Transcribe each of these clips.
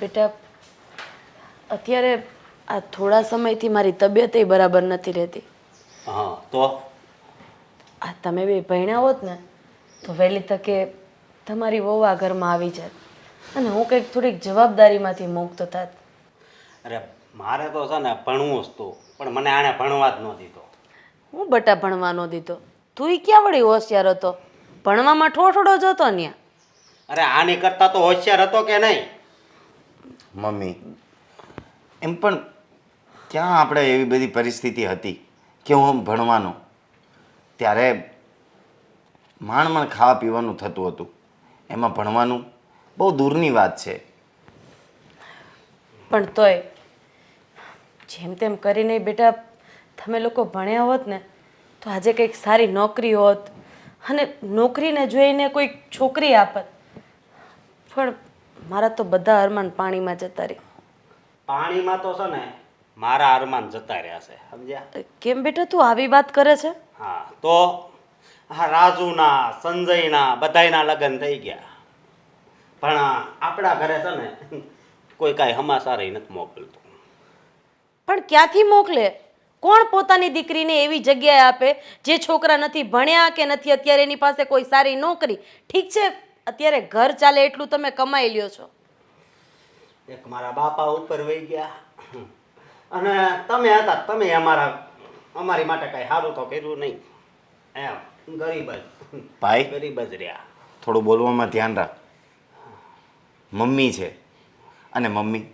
બેટા અત્યારે આ થોડા સમયથી મારી તબિયત બરાબર નથી રહેતી. હા તો આ તમે બે ભણ્યા હોત ને તો વહેલી તકે તમારી વહુ આ ઘરમાં આવી જાત અને હું કંઈક થોડીક જવાબદારીમાંથી મુક્ત થાત. અરે મારે તો છે ને ભણવું જ હતું, પણ મને આણે ભણવા જ ન દીધો. હું બટા ભણવા ન દીધો? તું ક્યાં વળી હોશિયાર હતો? ભણવામાં ઠોઠડો જ હતો ન્યા. અરે આની કરતા તો હોશિયાર હતો કે નહીં? મમ્મી, એમ પણ ક્યાં આપણે એવી બધી પરિસ્થિતિ હતી કે હું ભણવાનો? ત્યારે માંડ ખાવા પીવાનું થતું હતું, એમાં ભણવાનું બહુ દૂરની વાત છે. પણ તોય જેમ તેમ કરીને બેટા તમે લોકો ભણ્યા હોત ને તો આજે કંઈક સારી નોકરી હોત અને નોકરીને જોઈને કોઈક છોકરી આપત. પણ મારા તો બધા અરમાન પાણીમાં જતા રહી. પાણીમાં તો છે ને મારા અરમાન જતા રહ્યા છે, સમજ્યા? કેમ બેટા તું આવી વાત કરે છે? હા તો આ રાજુના સંજયના બધાયના લગ્ન થઈ ગયા, પણ આપણા ઘરે છે ને કોઈ કાંઈ હમાસારે નથી મોકલતું. પણ ક્યાંથી મોકલે? કોણ પોતાની દીકરીને એવી જગ્યાએ આપે જે છોકરા નથી ભણ્યા કે નથી અત્યારે એની પાસે કોઈ સારી નોકરી? ઠીક છે અત્યારે ઘર ચાલે એટલું તમે કમાઈ લ્યો છો. એક મારા બાપા ઉપર વહી ગયા અને તમે હતા, તમે અમારી માટે કાંઈ સારું તો કર્યું નહીં. એમ ગરીબ જ ભાઈ, ગરીબ જ રહ્યા. થોડું બોલવામાં ધ્યાન રાખ. મમ્મી છે અને મમ્મી,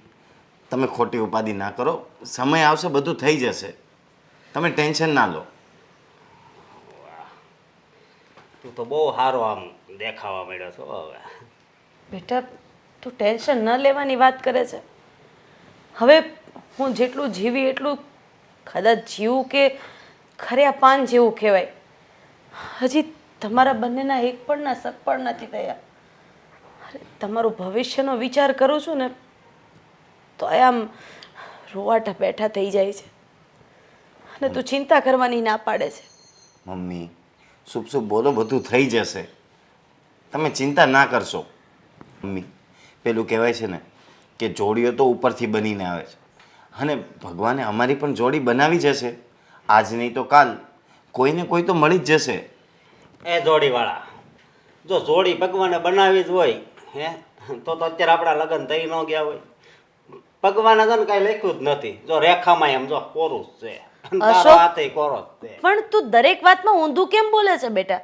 તમે ખોટી ઉપાધિ ના કરો. સમય આવશે બધું થઈ જશે, તમે ટેન્શન ના લો. તું તો બહુ સારો આમ દેખાવા માંડ્યો છો હવે. બેટા તું ટેન્શન ન લેવાની વાત કરે છે. હવે હું જેટલું જીવી એટલું કદાચ જીવું કે ખર્યા પાન જેવું કહેવાય. હજી તમારા બંનેના એક પણના સગ પણ નથી થયા. અરે તમારું ભવિષ્યનો વિચાર કરું છું ને તો આમ રોવાટા બેઠા થઈ જાય છે અને તું ચિંતા કરવાની ના પાડે છે. મમ્મી, શુભ શુભ બોલો, બધું થઈ જશે. તમે ચિંતા ના કરશો. મમ્મી, પેલું કહેવાય છે ને કે જોડીઓ તો ઉપરથી બનીને આવે છે અને ભગવાને અમારી પણ જોડી બનાવી જશે. આજ નહીં તો કાલ કોઈને કોઈ તો મળી જ જશે. એ જોડીવાળા, જો જોડી ભગવાને બનાવી જ હોય હે તો અત્યારે આપણા લગ્ન થઈ ન ગયા હોય. ભગવાને છે ને કાંઈ લખ્યું જ નથી. જો રેખામાં એમ જો કોરું જ છે, તારો હાથે કોરો જ છે. પણ તું દરેક વાતમાં ઊંધું કેમ બોલે છે બેટા?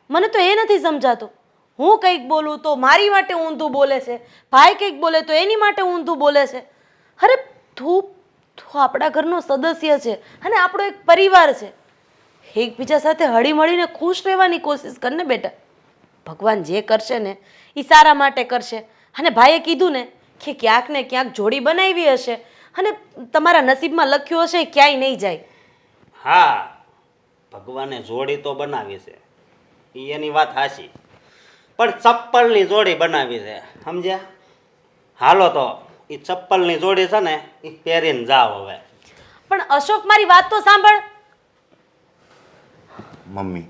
મને તો એ નથી સમજાતું. હું કંઈક બોલું તો મારી માટે ઊંધું બોલે છે, ભાઈ કંઈક બોલે તો એની માટે ઊંધું બોલે છે. અરે તું તું આપણા ઘરનો સદસ્ય છે અને આપણો એક પરિવાર છે. એકબીજા સાથે હળી મળીને ખુશ રહેવાની કોશિશ કર ને બેટા. ભગવાન જે કરશે ને એ સારા માટે કરશે. અને ભાઈએ કીધું ને કે ક્યાંક ને ક્યાંક જોડી બનાવી હશે અને તમારા નસીબમાં લખ્યું હશે એ ક્યાંય નહીં જાય. હા, ભગવાને જોડી તો બનાવી છે, એની વાત હાચી, પણ ચપ્પલની જોડી બનાવી છે, સમજ્યા? હાલો તો એ ચપ્પલની જોડી છે ને એ પહેરીને જાઓ હવે. પણ અશોક મારી વાત તો સાંભળ. મમ્મી,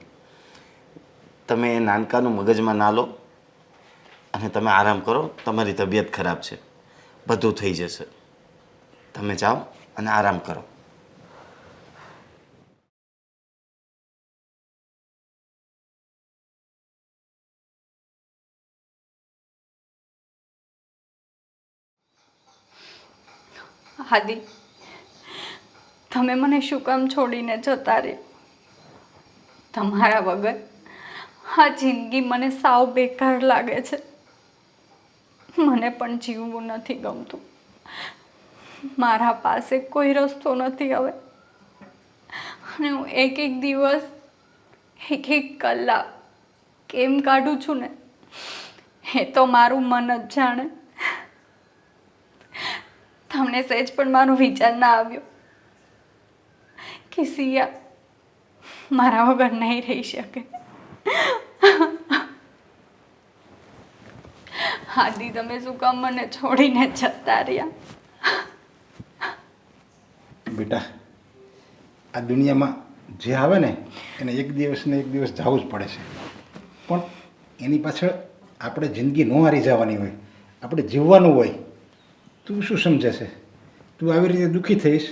તમે એ નાનકાનું મગજમાં ના લો અને તમે આરામ કરો. તમારી તબિયત ખરાબ છે, બધું થઈ જશે. તમે જાઓ અને આરામ કરો. આદિ, તમે મને શું કામ છોડીને જતા રહે? તમારા વગર આ જિંદગી મને સાવ બેકાર લાગે છે. મને પણ જીવવું નથી ગમતું. મારા પાસે કોઈ રસ્તો નથી હવે. અને હું એક એક દિવસ, એક એક કલાક કેમ કાઢું છું ને એ તો મારું મન જ જાણે. તમને સહેજ પણ મારો વિચાર ના આવ્યો કે સિયા મારા વગર નહીં રહી શકે? આદિ, તમે શું કામ મને છોડીને જતા રહ્યા? બેટા, આ દુનિયામાં જે આવે ને એને એક દિવસ ને એક દિવસ જવું જ પડે છે, પણ એની પાછળ આપણે જિંદગી ન હારી જવાની હોય, આપણે જીવવાનું હોય. તું શું સમજે છે? તું આવી રીતે દુઃખી થઈશ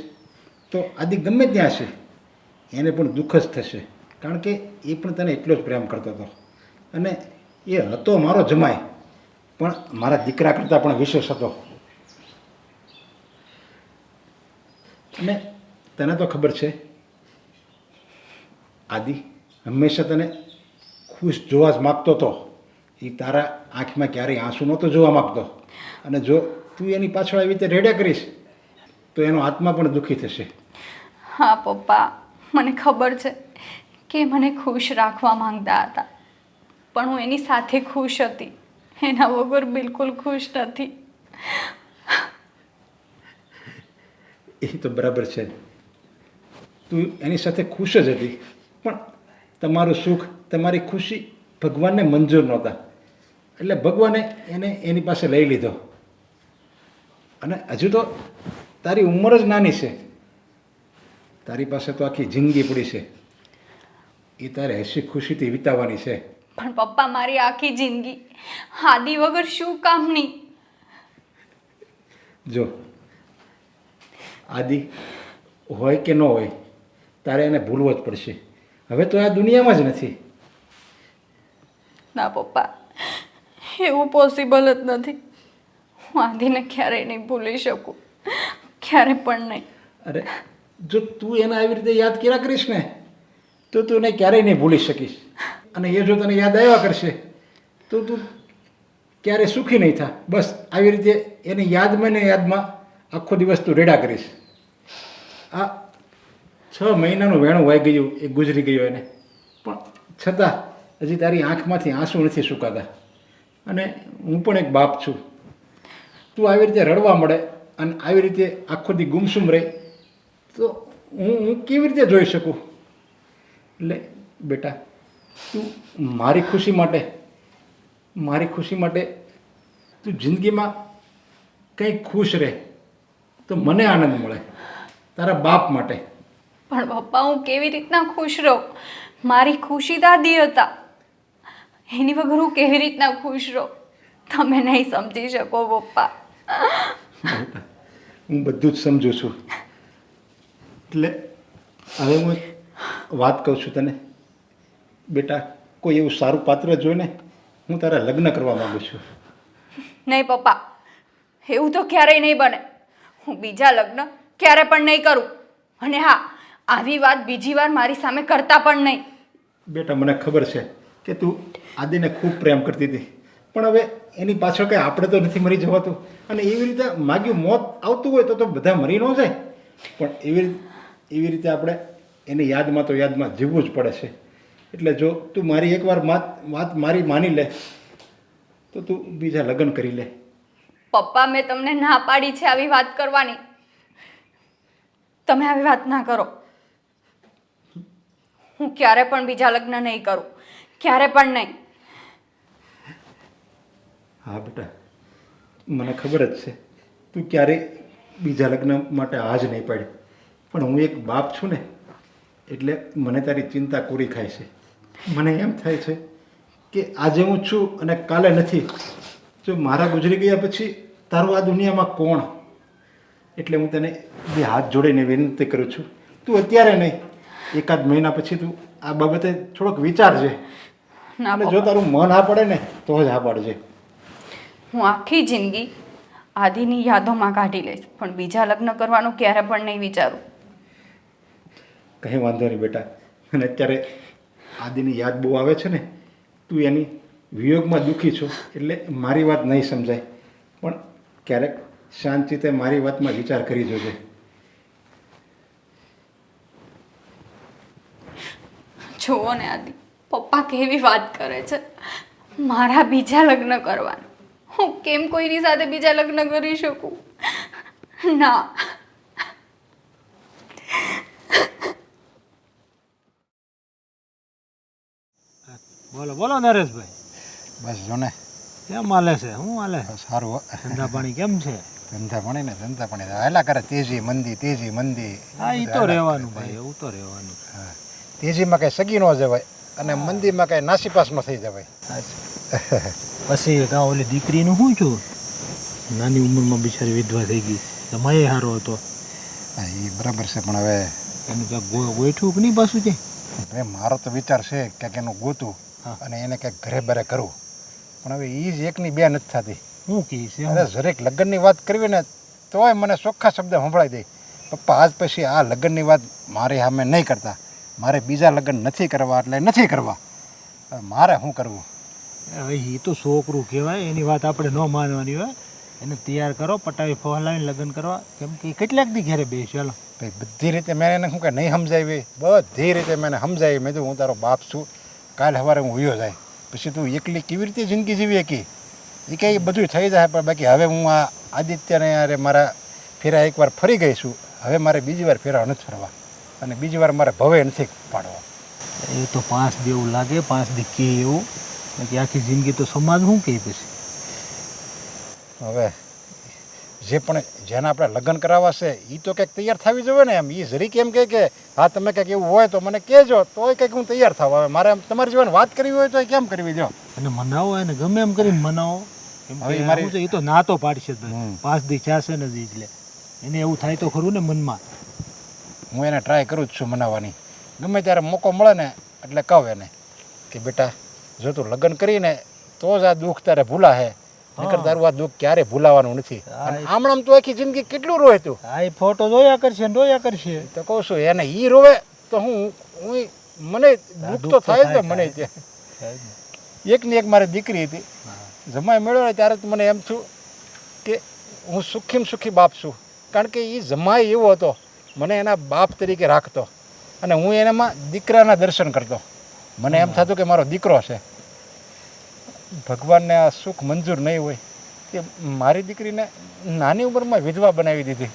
તો આદિ ગમે ત્યાં હશે એને પણ દુઃખ જ થશે, કારણ કે એ પણ તને એટલો જ પ્રેમ કરતો હતો અને એ હતો મારો જમાઈ, પણ મારા દીકરા કરતાં પણ વિશેષ હતો. અને તને તો ખબર છે આદિ હંમેશા તને ખુશ જોવા જ માગતો હતો. એ તારા આંખમાં ક્યારેય આંસુ નહોતો જોવા માગતો, અને જો તું એની પાછળ આવી રીતે રેડ્યા કરીશ તો એનો આત્મા પણ દુઃખી થશે. હા પપ્પા, મને ખબર છે કે મને ખુશ રાખવા માંગતા હતા, પણ હું એની સાથે ખુશ હતી, એના વગર બિલકુલ ખુશ નથી. એ તો બરાબર છે, તું એની સાથે ખુશ જ હતી, પણ તમારું સુખ તમારી ખુશી ભગવાનને મંજૂર નહોતા, એટલે ભગવાને એને એની પાસે લઈ લીધો. અને હજુ તો તારી ઉંમર જ નાની છે, તારી પાસે તો આખી જિંદગી પડી છે, એ તારે હસી ખુશીથી વિતાવવાની છે. પણ પપ્પા, મારી આખી જિંદગી આદિ વગર શું કામની? જો આદિ હોય કે ન હોય તારે એને ભૂલવો જ પડશે. હવે તો આ દુનિયામાં જ નથી. ના પપ્પા, એવું પોસિબલ જ નથી. હું આદિને ક્યારેય નહીં ભૂલી શકું, ક્યારે પણ નહીં. અરે જો તું એને આવી રીતે યાદ કર્યા કરીશ ને તો તું એને ક્યારેય નહીં ભૂલી શકીશ, અને એ જો તને યાદ આવ્યા કરશે તો તું ક્યારેય સુખી નહીં થા. બસ આવી રીતે એની યાદમાં ને યાદમાં આખો દિવસ તું રેડા કરીશ. આ 6 મહિનાનું વેણું વાઈ ગયું, એ ગુજરી ગયો એને, પણ છતાં હજી તારી આંખમાંથી આંસુ નથી સુકાતા. અને હું પણ એક બાપ છું. તું આવી રીતે રડવા મળે અને આવી રીતે આખો દી ગુમસુમ રહે તો હું કેવી રીતે જોઈ શકું? એટલે બેટા, તું મારી ખુશી માટે તું જિંદગીમાં કંઈ ખુશ રહે તો મને આનંદ મળે, તારા બાપ માટે. પણ પપ્પા, હું કેવી રીતના ખુશ રહું? મારી ખુશી દાદી હતા, એની વગર હું કેવી રીતના ખુશ રહું? તમે નહીં સમજી શકો પપ્પા. બેટા, હું બધું જ સમજુ છું. એટલે હવે હું એક વાત કહું છું તને. બેટા, કોઈ એવું સારું પાત્ર જોઈને હું તારા લગ્ન કરવા માગું છું. નહીં પપ્પા, એવું તો ક્યારેય નહીં બને. હું બીજા લગ્ન ક્યારે પણ નહીં કરું, અને હા, આવી વાત બીજી વાર મારી સામે કરતા પણ નહીં. બેટા, મને ખબર છે કે તું આદિને ખૂબ પ્રેમ કરતી હતી, પણ હવે એની પાછળ કંઈ આપણે તો નથી મરી જવાતું. અને એવી રીતે માગ્યું મોત આવતું હોય તો બધા મરી ન જાય, પણ એવી રીતે આપણે એની યાદમાં જીવવું જ પડે છે. એટલે જો તું મારી એકવાર વાત મારી માની લે તો તું બીજા લગ્ન કરી લે. પપ્પા, મેં તમને ના પાડી છે આવી વાત કરવાની. તમે આવી વાત ના કરો. હું ક્યારે પણ બીજા લગ્ન નહીં કરું, ક્યારે પણ નહીં. હા બેટા, મને ખબર જ છે તું ક્યારેય બીજા લગ્ન માટે હાજ નહીં પાડી, પણ હું એક બાપ છું ને, એટલે મને તારી ચિંતા પૂરી થાય છે. મને એમ થાય છે કે આજે હું છું અને કાલે નથી. જો મારા ગુજરી ગયા પછી તારું આ દુનિયામાં કોણ? એટલે હું તને બે હાથ જોડીને વિનંતી કરું છું, તું અત્યારે નહીં, એકાદ મહિના પછી તું આ બાબતે થોડોક વિચારજે. ના અને જો પપ્પા, તારું મન હા પડે ને તો જ હા પાડજે. હું આખી જિંદગી આદિની યાદોમાં કાઢી લઈશ, પણ બીજા લગ્ન કરવાનું ક્યારે પણ નહીં વિચારું. કંઈ વાંધો નહીં બેટા. અને અત્યારે આદિની યાદ બહુ આવે છે ને, તું એની વિયોગમાં દુઃખી છો એટલે મારી વાત નહીં સમજાય, પણ ક્યારેક શાંતિથી મારી વાતમાં વિચાર કરી જોજે. જુઓ ને આદિ, પપ્પા કેવી વાત કરે છે, મારા બીજા લગ્ન કરવાનું. હું કેમ કોઈની સાથે બીજા લગ્ન કરી શકું? ના. બોલો બોલો નરેશભાઈ, બસ જો ને કેમ હાલે છે? શું હાલે? સારું. ધંધા પાણી કેમ છે? ધંધા પાણી હાલા કરે, તેજી મંદી. હા, એ તો રહેવાનું ભાઈ, એવું તો રહેવાનું. તેજીમાં કઈ સગી ન જવાય અને મંદીમાં કઈ નાસીપાસ ન થઈ જવાય. પછી કાં ઓલી દીકરીનું શું છું? નાની ઉંમરમાં બિચારી વિધવા થઈ ગઈ જમાય સારો હતો હા એ બરાબર છે પણ હવે એનું ક્યાંક ગોઠવું કે નહીં પાછું છે ભાઈ મારો તો વિચાર છે ક્યાંક એનું ગોતું હા. અને એને ક્યાંક ઘરે બરે કરવું પણ હવે એ જ એકની બે નથી થતી. શું કહે છે અરે જરેક લગ્નની વાત કરવી ને તોય મને ચોખ્ખા શબ્દ સંભળાઈ દે પપ્પા આજ પછી આ લગ્નની વાત મારી સામે નહીં કરતા, મારે બીજા લગ્ન નથી કરવા એટલે નથી કરવા. હવે મારે શું કરવું? હવે એ તો છોકરું કહેવાય, એની વાત આપણે ન માનવાની હોય. એને તૈયાર કરો, પટાવી ફોહલાવીને લગ્ન કરવા, કેમ કે ઈ કેટલાક દી ઘરે બેસી ચાલો. ભાઈ બધી રીતે મેં એને શું કે નહીં સમજાવી, બધી રીતે મેં એને સમજાવી. મેં કીધું હું તારો બાપ છું, કાલ સવારે હું ઉયો જાય, પછી તું એકલી કેવી રીતે જિંદગી જીવી શકી? એ કંઈ બધું થઈ જાય, પણ બાકી હવે હું આ આદિત્યને યારે મારા ફેરા એકવાર ફરી ગઈ છું, હવે મારે બીજી વાર ફેરા નથી ફરવા અને બીજી વાર મારે ભવે નથી પાડવા. એ તો 5 દી એવું લાગે, 5 દી કહે એવું, બાકી આખી જિંદગી તો સમાજ શું કહે પછી. હવે જે પણ જેને આપણે લગ્ન કરાવવા છે એ તો કંઈક તૈયાર થવી જોઈએ ને. એમ એ જરીક એમ કહે કે હા તમે કંઈક એવું હોય તો મને કહેજો, તોય કંઈક હું તૈયાર થાવ. હવે મારે તમારી જીવન વાત કરવી હોય તો એ કેમ કરવી? જો અને મનાવો એને ગમે એમ કરીને મનાવો. કેમ હવે કે ઈ મારી- શું છે, એ તો ના તો પાડશે જ ભાઈ. 5 દી થયા ને જ એટલે એને એવું થાય તો ખરું ને મનમાં. હું એને ટ્રાય કરું જ છું મનાવવાની. ગમે ત્યારે મોકો મળે ને એટલે કહું એને કે બેટા જો તું લગ્ન કરીને તો જ આ દુઃખ તારે ભૂલાશે, નહીંતર તારું આ દુઃખ ક્યારે ભૂલાવાનું નથી. અને આમ તો આખી જિંદગી કેટલું રોય તું. હા, એ ફોટો જોયા કરશે ને રોયા કરશે. તો કહું છું એને ઈ રોવે તો હું મને દુઃખ તો થાય જ ને. મને એકની એક મારી દીકરી હતી, જમાઈ મળ્યો ને ત્યારે તો મને એમ થયું કે હું સુખીમાં સુખી બાપ છું, કારણ કે એ જમાઈ એવો હતો, મને એના બાપ તરીકે રાખતો અને હું એનામાં દીકરાના દર્શન કરતો. મને એમ થતું કે મારો દીકરો છે. ભગવાનને આ સુખ મંજૂર નહીં હોય કે મારી દીકરીને નાની ઉંમરમાં વિધવા બનાવી દીધી.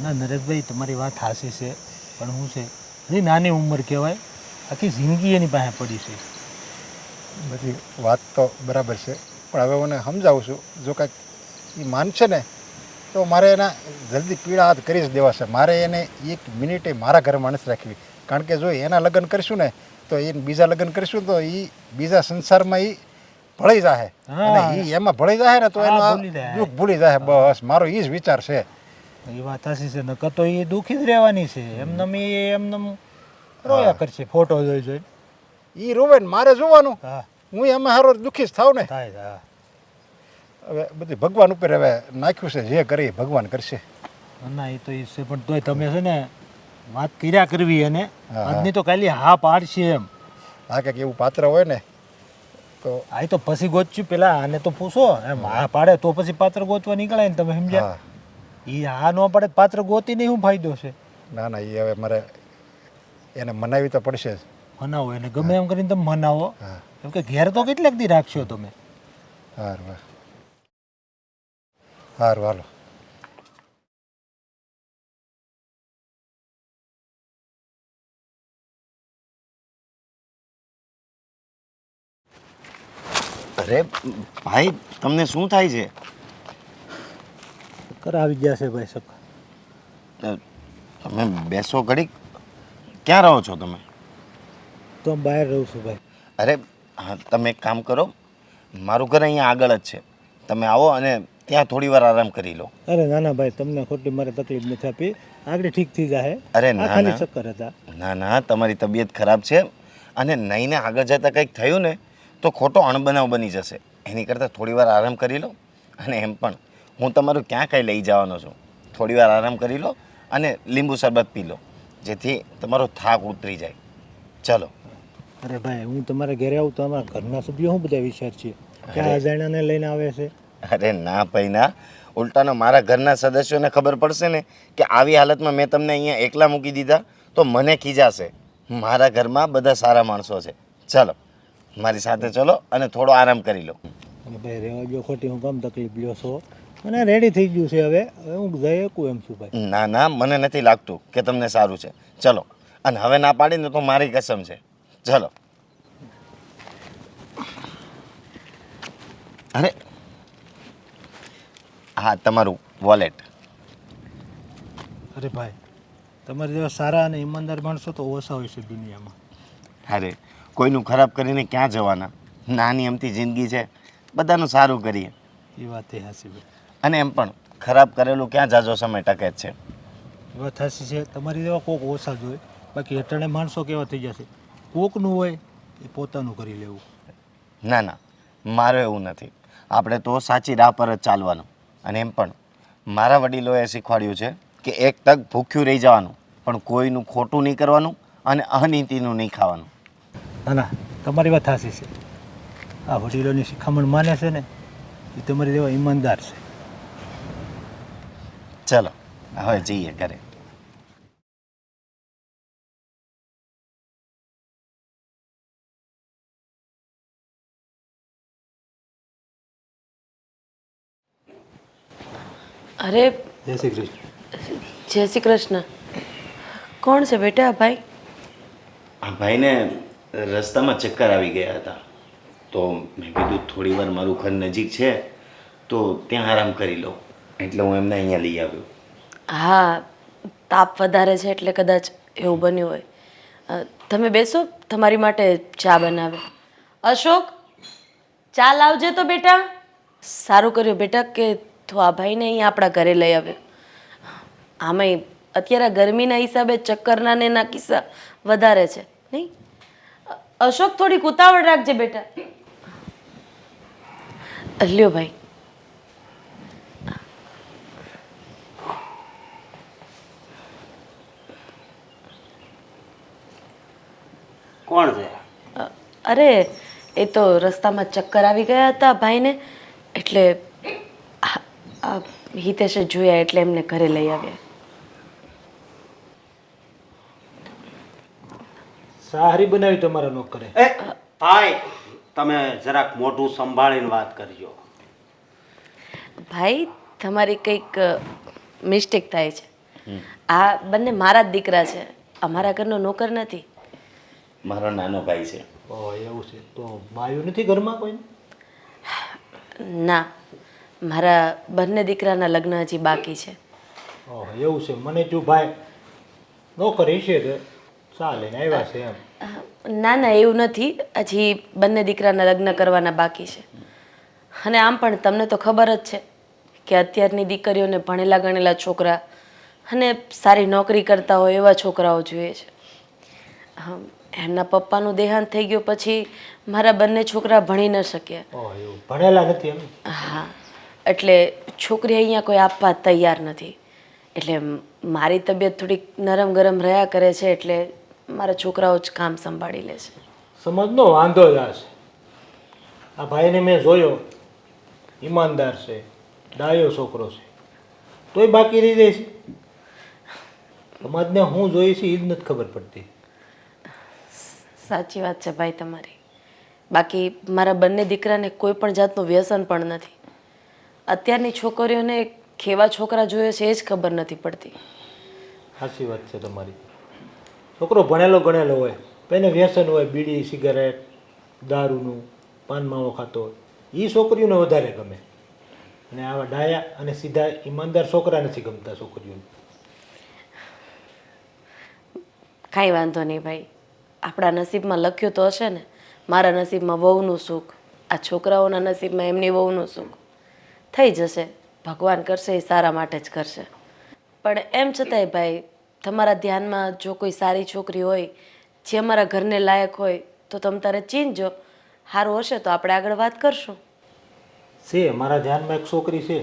ના નરેશભાઈ, તમારી વાત હાસી છે, પણ શું છે, હજી નાની ઉંમર કહેવાય, આખી જિંદગી એની પાસે પડી છે. બધી વાત તો બરાબર છે, પણ હવે હું એને સમજાવું છું. જો કાંઈક એ માનશે ને તો મારે એના જલ્દી પીડા હાથ કરી જ દેવા છે. મારે એને 1 મિનિટે મારા ઘરમાં નથી રાખવી, કારણ કે જો એના લગ્ન કરીશું ને તો એ બીજા લગ્ન કરીશું તો એ બીજા સંસારમાં એ ભળી જાય અને એ એમાં ભળી જાય ને તો એનો આ દુઃખ ભૂલી જાય. બસ મારો એ જ વિચાર છે. એ વાત હાસી છે, નકર તો એ દુઃખી જ રહેવાની છે. એમનેમ રોયા કરશે ફોટો જોઈ જોઈ. એ રોવે ને મારે જોવાનું, હા, હું એમાં હારો દુઃખી જ થાવ ને. થાય હા. હવે બધી ભગવાન ઉપર હવે નાખ્યું છે, જે કરે એ ભગવાન કરશે. ના એ તો એ છે, પણ તોય તમે છે ને વાત કર્યા કરવી એને હા. આજની તો કાલી હા પાડશે એમ. આ કંઈક એવું પાત્ર હોય ને તો આ તો પછી ગોચ્યું પેલા આને તો પૂછો, એમ હા પાડે તો પછી પાત્ર ગોતવા નીકળાય ને. તમે સમજ્યા? હા. એ હા ન પાડે પાત્ર ગોતીને શું ફાયદો છે? ના ના, એ હવે મારે એને મનાવી તો પડશે જ. મનાવો એને ગમે એમ કરીને તમે મનાવો, હા. કેમ કે ઘેર તો કેટલાક દી રાખશો તમે. સારું સારું, હાલો. અરે ભાઈ, તમને શું થાય છે? આવી ગયા છે ભાઈ સકા. તમે બેસો ઘડીક. ક્યાં રહો છો તમે? તો હું બહાર રહું છું ભાઈ. અરે હા, તમે એક કામ કરો, મારું ઘર અહીંયા આગળ જ છે, તમે આવો અને ત્યાં થોડી વાર આરામ કરી લો. અરે ના ના ભાઈ, તમને ખોટી મારે તકલીફ નથી આપી, આગળ ઠીક થઈ જાય. અરે આ ના ખાલી ના ચક્કર હતા. ના ના, તમારી તબિયત ખરાબ છે અને નહીં ને આગળ જતાં કંઈક થયું ને તો ખોટો અણબનાવ બની જશે. એની કરતાં થોડી વાર આરામ કરી લો. અને એમ પણ હું તમારું ક્યાં કાંઈ લઈ જવાનો છું. થોડી વાર આરામ કરી લો અને લીંબુ શરબત પી લો, જેથી તમારો થાક ઉતરી જાય. ચલો. અરે ભાઈ, હું તમારા ઘરે આવું તો અમારા ઘરના સભ્યો શું બધા વિચાર છે કે આ અજાણ્યાને લઈને આવે છે? અરે ના ભાઈ ના, ઉલટાનો મારા ઘરના સદસ્યોને ખબર પડશે ને કે આવી હાલતમાં મેં તમને અહીંયા એકલા મૂકી દીધા તો મને ખીજાશે. મારા ઘરમાં બધા સારા માણસો છે. ચલો મારી સાથે ચલો અને થોડો આરામ કરી લો. અને ભાઈ રહેવા જો, ખોટી હું કામ તકલીફ લ્યો છો? મને રેડી થઈ ગયું છે, હવે હું જઈ શકું એમ છું ભાઈ. ના ના, મને નથી લાગતું કે તમને સારું છે. ચલો. અને હવે ના પાડીને તો મારી કસમ છે. ચલો. અરે હા, તમારું વોલેટ. અરે ભાઈ, તમારે જેવા સારા અને ઈમાનદાર માણસો તો ઓછા હોય છે દુનિયામાં. અરે કોઈનું ખરાબ કરીને ક્યાં જવાના? નાની અમથી જિંદગી છે, બધાનું સારું કરીએ. એ વાત એ હાસી ભાઈ. અને એમ પણ ખરાબ કરેલું ક્યાં જાજો સમય ટકે જ છે. વાત સાચી છે તમારી જેવા કોક ઓછા જોઈએ, બાકી હેઠળે માણસો કેવા થઈ જશે. કોકનું હોય એ પોતાનું કરી લેવું. ના ના, મારું એવું નથી. આપણે તો સાચી રાહ પર જ ચાલવાનું. અને એમ પણ મારા વડીલોએ શીખવાડ્યું છે કે એક તક ભૂખ્યું રહી જવાનું, પણ કોઈનું ખોટું નહીં કરવાનું અને અનીતિનું નહીં ખાવાનું. ના ના, તમારી વાત સાચી છે. આ વડીલોની શિખામણ માને છે ને એ તમારી જેવા ઈમાનદાર છે. ચલો હવે જઈએ ઘરે. અરે જય શ્રી કૃષ્ણ. જય શ્રી કૃષ્ણ. કોણ છે બેટા આ ભાઈ? આ ભાઈને રસ્તામાં ચક્કર આવી ગયા હતા, તો મેં કીધું થોડી વાર મારું ઘર નજીક છે તો ત્યાં આરામ કરી લો, એટલે હું એમને અહીંયા લઈ આવ્યો. હા, તાપ વધારે છે એટલે કદાચ એવું બન્યું હોય. તમે બેસો, તમારી માટે ચા બનાવે. અશોક, ચા લાવજે તો બેટા. સારું કર્યું બેટા કે તું આ ભાઈને અહીંયા આપણા ઘરે લઈ આવ્યો. આમાંય અત્યારે ગરમીના હિસાબે ચક્કરના ને એના કિસ્સા વધારે છે નહીં? અશોક, થોડીક ઉતાવળ રાખજે બેટા. લ્યો ભાઈ. કોણ છે? અરે એ તો રસ્તામાં ચક્કર આવી ગયા હતા ભાઈને, એટલે હિતેશે જોયા એટલે એમને ઘરે લઈ આવ્યા. સારી બનાવી તમારા નોકરે. એ ભાઈ, તમે જરાક મોઢું સંભાળીને વાત કરજો. ભાઈ, તમારી કંઈક મિસ્ટેક થાય છે. આ બંને મારા જ દીકરા છે, અમારા ઘરનો નોકર નથી. મારો નાનો ભાઈ છે. ઓહ, એવું છે. તો બાયું નથી ઘરમાં કોઈને? ના, મારા બંને દીકરાના લગ્ન હજી બાકી છે. ઓહ, એવું છે. મને જો ભાઈ નોકર હશે તો ચા લઈને આવ્યા છે એમ. ના ના, એવું નથી. હજી બંને દીકરાના લગ્ન કરવાના બાકી છે. અને આમ પણ તમને તો ખબર જ છે કે અત્યારની દીકરીઓને ભણેલા ગણેલા છોકરા અને સારી નોકરી કરતા હોય એવા છોકરાઓ જોઈએ છે. એમના પપ્પાનું દેહાંત થઈ ગયું પછી મારા બંને છોકરા ભણી ન શક્યા. ઓહ, એવું. ભણેલા નથી એમ? હા, એટલે છોકરી અહીંયા કોઈ આપવા તૈયાર નથી. એટલે મારી તબિયત થોડીક નરમ ગરમ રહ્યા કરે છે, એટલે મારા છોકરાઓ જ કામ સંભાળી લે છે. સમજનો વાંધો જ આ છે. આ ભાઈને મેં જોયો, ઈમાનદાર છે, ડાયો છોકરો છે, તોય બાકી રહી જાય છે. સમાજને હું જોઈ છે એ જ નથી ખબર પડતી. સાચી વાત છે ભાઈ તમારી. બાકી મારા બંને દીકરાને કોઈ પણ જાતનું વ્યસન પણ નથી. અત્યારની છોકરીઓને કેવા છોકરા જોઈએ છે એ જ ખબર નથી પડતી. સાચી વાત છે તમારી. છોકરો ભણેલો ગણેલો હોય, એને વ્યસન હોય, બીડી સિગારેટ દારૂનું, પાન માવો ખાતો હોય, એ છોકરીઓને વધારે ગમે. અને આવા ડાયા અને સીધા ઈમાનદાર છોકરા નથી ગમતા છોકરીઓને. કાંઈ વાંધો નહીં ભાઈ, આપણા નસીબમાં લખ્યું તો હશે ને. મારા નસીબમાં વહુનું સુખ, આ છોકરાઓના નસીબમાં એમની વહુનું સુખ. થઈ જશે, ભગવાન કરશે એ સારા માટે જ કરશે. પણ એમ છતાંય ભાઈ, તમારા ધ્યાનમાં જો કોઈ સારી છોકરી હોય જે અમારા ઘરને લાયક હોય તો તમે તારે ચીનજો. સારું હશે તો આપણે આગળ વાત કરશું. છે મારા ધ્યાનમાં એક છોકરી છે,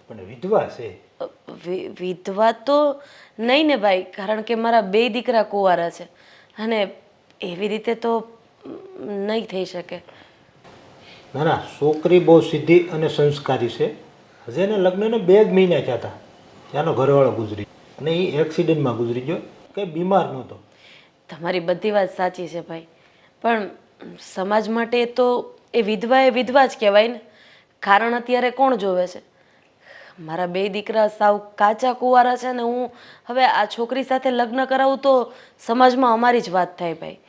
પણ વિધવા છે. વિધવા તો નહીં ને ભાઈ, કારણ કે મારા બે દીકરા કુંવારા છે અને એવી રીતે તો નહીં થઈ શકે. ના ના, છોકરી બહુ સીધી અને સંસ્કારી છે. હજી એને લગ્નને 2 જ મહિના થયા હતા ત્યાંનો ઘરવાળો ગુજરી, અને એ એક્સિડન્ટમાં ગુજરી ગયો, કંઈ બીમાર નહોતો. તમારી બધી વાત સાચી છે ભાઈ, પણ સમાજ માટે તો એ વિધવા જ કહેવાય ને. કારણ અત્યારે કોણ જોવે છે? મારા બે દીકરા સાવ કાચા કુંવારા છે ને હું હવે આ છોકરી સાથે લગ્ન કરાવું તો સમાજમાં અમારી જ વાત થાય ભાઈ.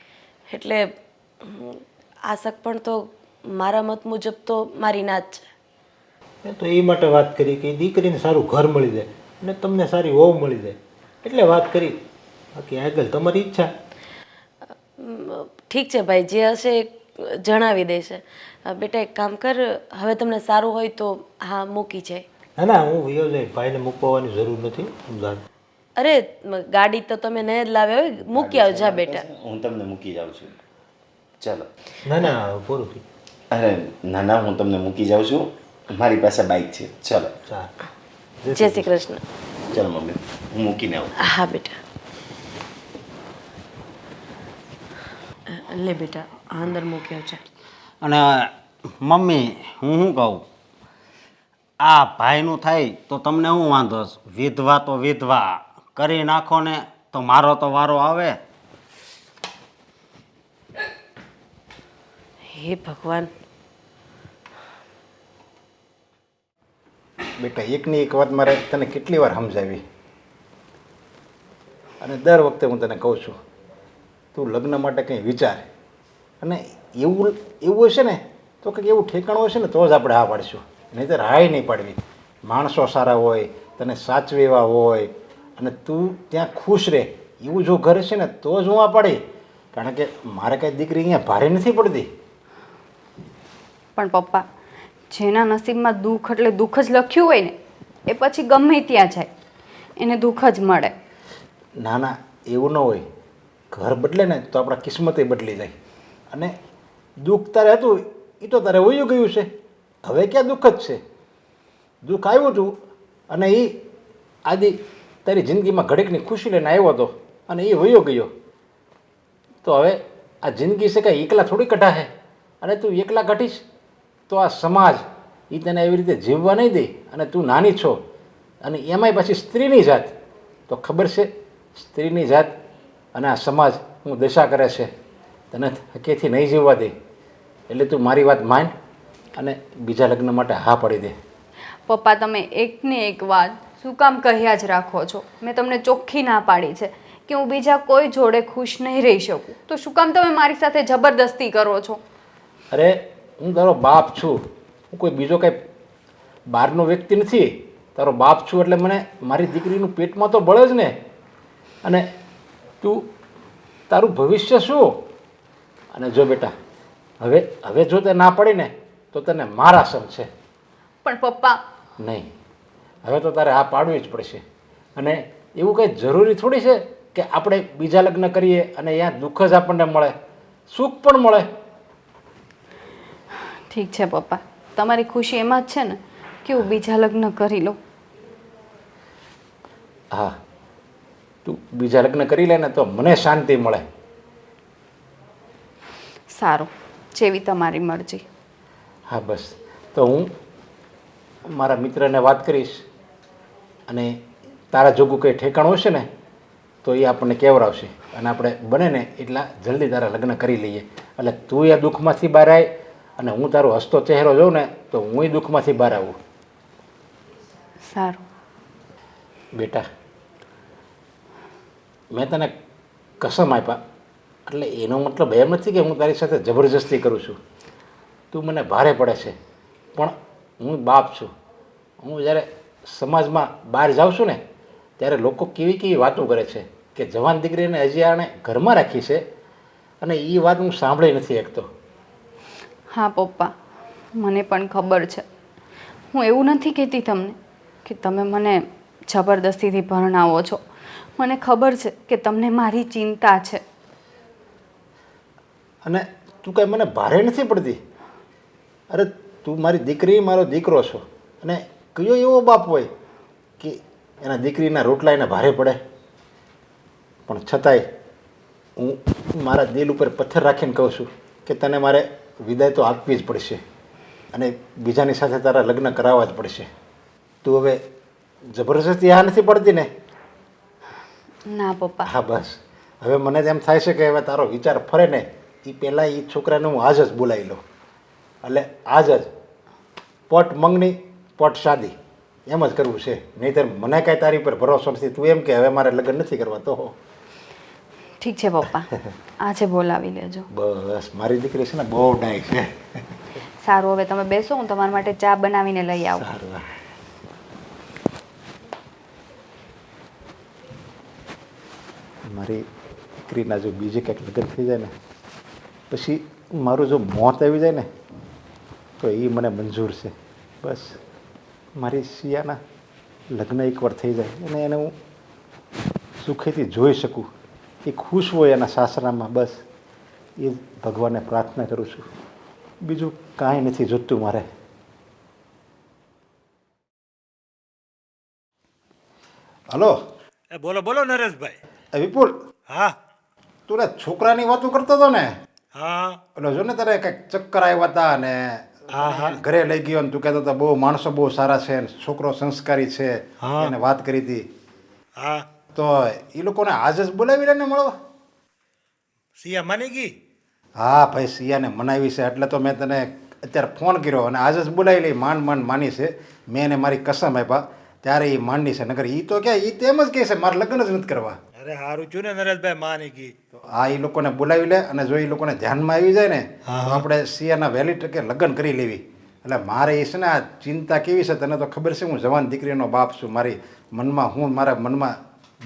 એટલે આ સગપણ તો મારા મત મુજબ તો મારી ના જ છે. મેં તો એ માટે વાત કરી કે દીકરીને સારું ઘર મળી જાય અને તમને સારી વહુ મળી જાય, એટલે વાત કરી. બાકી આગળ તમારી ઈચ્છા. ઠીક છે ભાઈ, જે હશે એ જણાવી દેશે. બેટા એક કામ કર, હવે તમને સારું હોય તો હા મૂકી જાય. ના ના હું વયો જઈ ભાઈને મૂકવાની જરૂર નથી સમજાણ. અરે ગાડી તો તમે નહીં જ લાવ્યા હોય, મૂકી આવજા બેટા. હું તમને મૂકી જાઉં છું. ચાલો. ના ના પૂરું થયું. અરે ના ના, હું તમને મૂકી જાઉં છું. મારી પાસે બાઇક છે. ચાલો. ચાલ જય શ્રી કૃષ્ણ. ચાલો મમ્મી, હું મૂકીને આવું. હા બેટા. લે બેટા આ અંદર મૂક્યો છે. અને મમ્મી હું શું કહું, આ ભાઈનું થાય તો તમને શું વાંધો છે? વિધવા તો વિધવા કરી નાખો ને તો મારો તો વારો આવે. હે ભગવાન. બેટા એકની એક વાત મારે તને કેટલી વાર સમજાવી, અને દર વખતે હું તને કહું છું તું લગ્ન માટે કંઈ વિચાર, અને એવું એવું હશે ને તો કંઈક એવું ઠેકાણું હશે ને તો જ આપણે હા પાડીશું, નહીંતર હાય નહીં પાડવી. માણસો સારા હોય, તને સાચવે એવા હોય, અને તું ત્યાં ખુશ રહે એવું જો ઘર હશે ને તો જ હું આ પાડી. કારણ કે મારે કાંઈ દીકરી અહીંયા ભારે નથી પડતી. પણ પપ્પા, જેના નસીબમાં દુઃખ એટલે દુઃખ જ લખ્યું હોય ને એ પછી ગમે ત્યાં જાય એને દુઃખ જ મળે. ના ના, એવું ન હોય. ઘર બદલે ને તો આપણા કિસ્મતે બદલી જાય. અને દુઃખ તારે હતું એ તો તારે વયું ગયું છે, હવે ક્યાં દુઃખ જ છે? દુઃખ આવ્યું હતું અને એ આદિ તારી જિંદગીમાં ઘડીકની ખુશી લઈને આવ્યો હતો અને એ વયો ગયો. તો હવે આ જિંદગી છે કાંઈ એકલા થોડી કઢાશે, અને તું એકલા કાઢીશ તો આ સમાજ એ તને એવી રીતે જીવવા નહીં દે. અને તું નાની છો, અને એમાંય પાછી સ્ત્રીની જાત, તો ખબર છે સ્ત્રીની જાત અને આ સમાજ હું દશા કરે છે, તને હકેથી નહીં જીવવા દે. એટલે તું મારી વાત માન અને બીજા લગ્ન માટે હા પાડી દે. પપ્પા, તમે એકને એક વાત શું કામ કહ્યા જ રાખો છો? મેં તમને ચોખ્ખી ના પાડી છે કે હું બીજા કોઈ જોડે ખુશ નહીં રહી શકું, તો શું કામ તમે મારી સાથે જબરદસ્તી કરો છો? અરે હું તારો બાપ છું, હું કોઈ બીજો કાંઈ બહારનો વ્યક્તિ નથી. તારો બાપ છું એટલે મને મારી દીકરીનું પેટમાં તો બળે જ ને. અને તું તારું ભવિષ્ય શું? અને જો બેટા હવે જો તે ના પડી ને તો તને મારા સમ છે. પણ પપ્પા, નહીં, હવે તો તારે હા પાડવી જ પડશે. અને એવું કંઈ જરૂરી થોડી છે કે આપણે બીજા લગ્ન કરીએ અને અહીંયા દુઃખ જ આપણને મળે, સુખ પણ મળે. ઠીક છે પપ્પા, તમારી ખુશી એમાં જ છે ને કે હું બીજા લગ્ન કરી લઉં. હા, તું બીજા લગ્ન કરી લે ને તો મને શાંતિ મળે. સારું, જેવી તમારી મરજી. હા બસ, તો હું મારા મિત્રને વાત કરીશ, અને તારા જોગું કંઈ ઠેકાણું હશે ને તો એ આપણને કહેવરાવશે, અને આપણે બને ને એટલા જલ્દી તારા લગ્ન કરી લઈએ. એટલે તું એ દુઃખમાંથી બહાર આય, અને હું તારો હસતો ચહેરો જોઉં ને તો હું એ દુઃખમાંથી બહાર આવું. સારું. બેટા, મેં તને કસમ આપ્યા એટલે એનો મતલબ એમ નથી કે હું તારી સાથે જબરજસ્તી કરું છું. તું મને ભારે પડે છે, પણ હું બાપ છું. હું જ્યારે સમાજમાં બહાર જાઉં છું ને ત્યારે લોકો કેવી કેવી વાતો કરે છે કે જવાન દીકરીને હજી આણે ઘરમાં રાખી છે, અને એ વાત હું સાંભળી નથી શકતો. હા પપ્પા, મને પણ ખબર છે. હું એવું નથી કહેતી તમને કે તમે મને જબરદસ્તીથી ભરણાવો છો. મને ખબર છે કે તમને મારી ચિંતા છે. અને તું કાંઈ મને ભારે નથી પડતી. અરે તું મારી દીકરી, મારો દીકરો છો, અને કયો એવો બાપ હોય કે એના દીકરીના રોટલા એને ભારે પડે? પણ છતાંય હું મારા દિલ ઉપર પથ્થર રાખીને કહું છું કે તને મારે વિદાય તો આપવી જ પડશે, અને બીજાની સાથે તારા લગ્ન કરાવવા જ પડશે. તું હવે જબરજસ્તી આ નથી પડતી ને? ના પપ્પા. હા બસ, હવે મને એમ થાય છે કે હવે તારો વિચાર ફરે ને એ પહેલાં એ છોકરાને હું આજ જ બોલાવી લઉં. એટલે આજ જ પટ મંગણી પટ શાદી એમ જ કરવું છે, નહીંતર મને કાંઈ તારી પર ભરોસો નથી. તું એમ કે હવે મારે લગ્ન નથી કરવા તો ઠીક છે પપ્પા, આજે બોલાવી લેજો. બસ, મારી દીકરી છે ને બહુ ડાય છે. સારું, હવે તમે બેસો, હું તમારા માટે ચા બનાવીને લઈ આવું. સારું. મારી દીકરીના જો બીજે કંઈક લગ્ન થઈ જાય ને પછી મારું જો મોત આવી જાય ને તો એ મને મંજૂર છે. બસ. મારી સિયાના લગ્ન એકવાર થઈ જાય અને એને હું સુખેથી જોઈ શકું, એ ખુશ હોય એના સાસરામાં, બસ એ જ ભગવાનને પ્રાર્થના કરું છું. બીજું કાંઈ નથી જોતું મારે. હલો બોલો બોલો નરેશભાઈ. વિપુલ, હા તું રે છોકરાની વાતો કરતો હતો ને, હા એટલે જો ને તારે કંઈક ચક્કર આવ્યા હતા ને હા, હા. ઘરે લઈ ગયો ને તું કહેતો હતો બહુ માણસો બહુ સારા છે ને છોકરો સંસ્કારી છે, હા. એને વાત કરી હતી. હા તો એ લોકોને આજ જ બોલાવી લે ને મળવા. સિયા માની ગઈ. હા ભાઈ, સિયાને મનાવી છે એટલે તો મેં તને અત્યારે ફોન કર્યો અને આજે જ બોલાવી લઈ. માંડ માની છે. મેં એને મારી કસમ આપ્યા ત્યારે એ માંડી છે, નકર એ તો ક્યાં, એ તેમ જ કહે છે મારે લગ્ન જ નથી કરવા. અરે સારું છું ને નરેશભાઈ, માની ગઈ. તો આ એ લોકોને બોલાવી લે અને જો એ લોકોને ધ્યાનમાં આવી જાય ને હા, તો હા. આપણે સિયાના વહેલી ટકે લગ્ન કરી લેવી. એટલે મારે એ છે ને આ ચિંતા કેવી છે તને તો ખબર છે, હું જવાન દીકરીનો બાપ છું. મારી મનમાં મારા મનમાં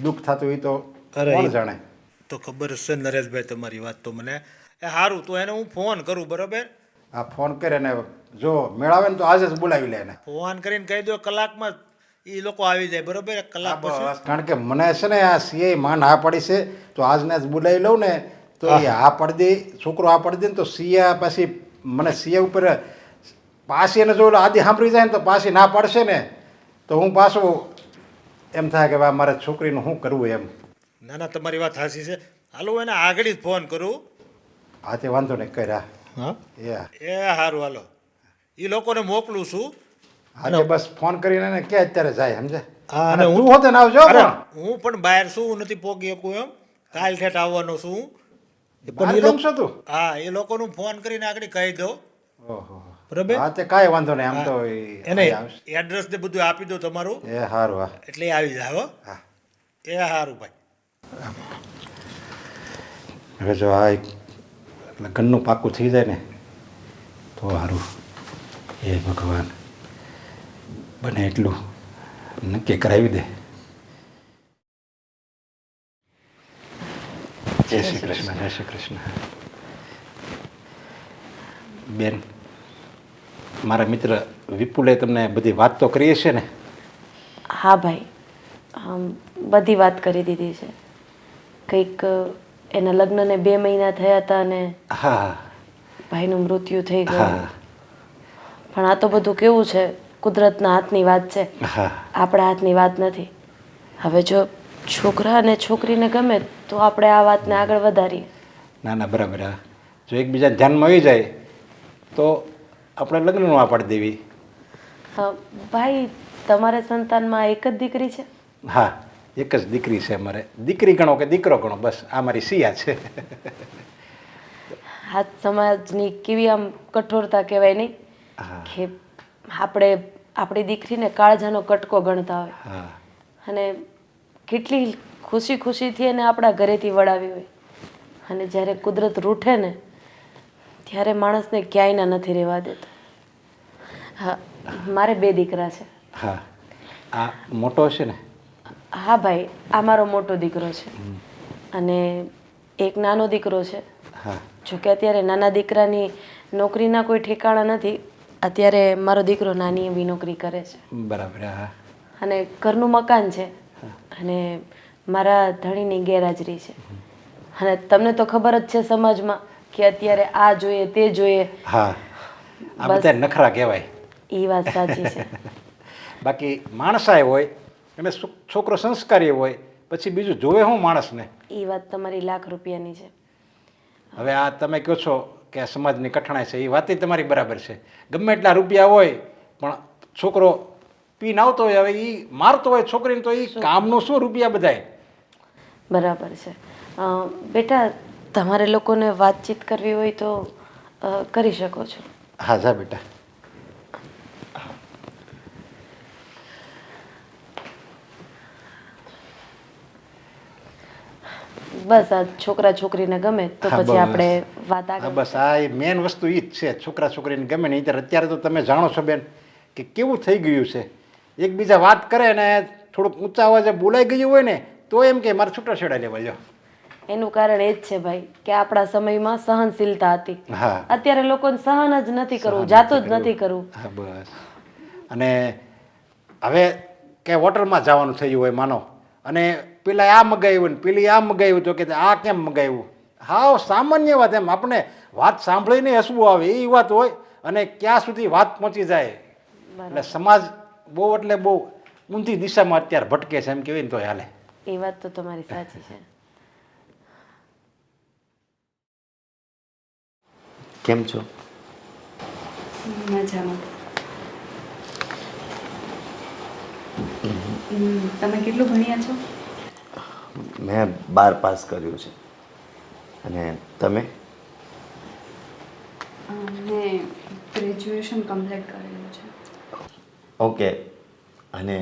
દુઃખ થતું હોય તો અરે કોણ એ- જાણે. તો ખબર છે નરેશભાઈ તમારી વાત તો મને. એ સારું, તો એને હું ફોન કરું, બરોબર? આ ફોન કરે ને જો મેળાવે ને તો આજે જ બોલાવી લે એને. ફોન કરીને કહી દો કલાકમાં એ લોકો આવી જાય, બરોબર? એક કલાક પછી. કારણ કે મને છે ને આ સીએ માં ના પાડી છે, તો આજને જ બોલાવી લઉં ને તો એ આ પાડી દે, છોકરો આ પાડી દે ને તો સિયા પાછી મને સિયા ઉપર પાછી એને જો આદિ સાંભળી જાય ને તો પાછી ના પાડશે ને તો હું પાછું એમ થાય કે મારે છોકરીનું શું કરવું એમ. ના ના, તમારી વાત સાચી છે. હાલો હું એને આગળ જ ફોન કરું. હા તે વાંધો નહીં કર્યા. હા એ એ સારું, હાલો એ લોકોને મોકલું છું. હા બસ ફોન કરીને એને કે અત્યારે જાય, સમજે. હા, અને અને તું હોતે ને આવજો અરે, પણ. હું પણ બહાર છું, હું નથી પોગી શકું એમ. કાલ ઠેઠ આવવાનો છું. બહાર પણ એ કેમ લોકો, છો તું? હા, એ લોકોનું ફોન કરીને આગળ કહી દો, ઓહો. બરોબર? હા તે કાંઈ વાંધો નહીં, આમ તો એને એ આવશે. એડ્રેસ ને બધું આપી દો તમારું, એ સારું. હા એટલે એ આવી જાય. હો, હા. એ સારું ભાઈ. હવે જો આ લગ્નનું પાકું થઈ જાય ને તો સારું. એ ભગવાન, બને એટલું નક્કી કરાવી દે. જય શ્રી કૃષ્ણ. જય શ્રી કૃષ્ણ. બેન, મારા મિત્ર વિપુલે તમને બધી વાત તો કરી છે ને? હા ભાઈ, બધી વાત કરી દીધી છે. કંઈક એના લગ્નને 2 મહિના થયા હતા અને હા ભાઈનું મૃત્યુ થઈ ગયું. હા પણ આ તો બધું કેવું છે, કુદરતના હાથની વાત છે, હા. આપણા હાથની વાત નથી. હવે જો છોકરા અને છોકરીને ગમે તો આપણે આ વાતને આગળ વધારીએ. ના ના, બરાબર. હા, જો એકબીજા ધ્યાનમાં આવી જાય તો આપણે લગ્નનું આ પાડી દેવી. હા ભાઈ, તમારા સંતાનમાં એક જ દીકરી છે? હા, એક જ દીકરી છે અમારે. દીકરી ગણો કે દીકરો ગણો, બસ આ મારી સિયા છે. આ સમાજની કેવી આમ કઠોરતા કહેવાય નહીં હા કે આપણે આપણી દીકરીને કાળજાનો કટકો ગણતા હોય હા અને કેટલી ખુશી ખુશીથી એને આપણા ઘરેથી વળાવી હોય, અને જ્યારે કુદરત રૂઠે ને ત્યારે માણસને ક્યાંયના નથી રહેવા દેતો. હા, મારે 2 દીકરા છે. હા. આ મોટો હશે ને? હા ભાઈ, આ મારો મોટો દીકરો છે અને એક નાનો દીકરો છે. હા જોકે અત્યારે નાના દીકરાની નોકરીના કોઈ ઠેકાણા નથી. અત્યારે મારો દીકરો નાની એવી નોકરી કરે છે બરાબર. હા અને ઘરનું મકાન છે અને મારા ધણીની ગેરહાજરી છે. અને તમને તો ખબર જ છે સમાજમાં કે અત્યારે આ જોઈએ તે જોઈએ. હા, આ બસ. બધા નખરા કહેવાય. એ વાત સાચી છે. બાકી માણસાય હોય એને છોકરો સંસ્કારી હોય પછી બીજું જોવે શું માણસને. એ વાત તમારી લાખ રૂપિયાની છે. હવે આ તમે કહો છો કે આ સમાજની કઠણાઈ છે, એ વાત તમારી બરાબર છે. ગમે એટલા રૂપિયા હોય પણ છોકરો પીને આવતો હોય, હવે એ મારતો હોય છોકરીને તો એ કામનું શું રૂપિયા બધાય. બરાબર છે. બેટા, તમારે લોકોને વાતચીત કરવી હોય તો કરી શકો છો. હા જા બેટા. બસ આ છોકરા છોકરીને ગમે તો હા, પછી બસ. આપણે વાત હા આગળ. બસ આ મેન વસ્તુ એ જ છે. છોકરા છોકરીને ગમે ને અત્યારે તો તમે જાણો છો બેન કે કેવું થઈ ગયું છે. એકબીજા વાત કરે ને થોડુંક ઊંચા અવાજે બોલાઈ ગયું હોય ને તો એમ કે મારે છૂટાછેડા લેવા લ્યો. એનું કારણ એ જ છે ભાઈ કે આપણા સમયમાં સહનશીલતા હતી. હા. અત્યારે લોકોને સહન જ નથી કરવું, સહન જાતું જ કરવું. નથી કરવું. હા બસ. અને હવે કે હોટલમાં જવાનું થયું હોય માનો, અને પેલા આ મગાવ્યું ને પેલી આ મગાવ્યું, તો કે આ કેમ મગાવ્યું? હાવ સામાન્ય વાત, એમ આપણે વાત સાંભળીને હસવું આવે એ વાત હોય, અને ક્યાં સુધી વાત પહોંચી જાય. એટલે સમાજ બહુ એટલે બહુ ઊંધી દિશામાં અત્યારે ભટકે છે, એમ કહેવાય ને તો હાલે. એ વાત તો તમારી સાચી છે. કેમ છો? મજામાં. તમે કેટલું ભણ્યા છો? મેં 12 પાસ કર્યું છે. અને તમે? મેં ગ્રેજ્યુએશન કમ્પ્લીટ કરેલું છે. ઓકે. અને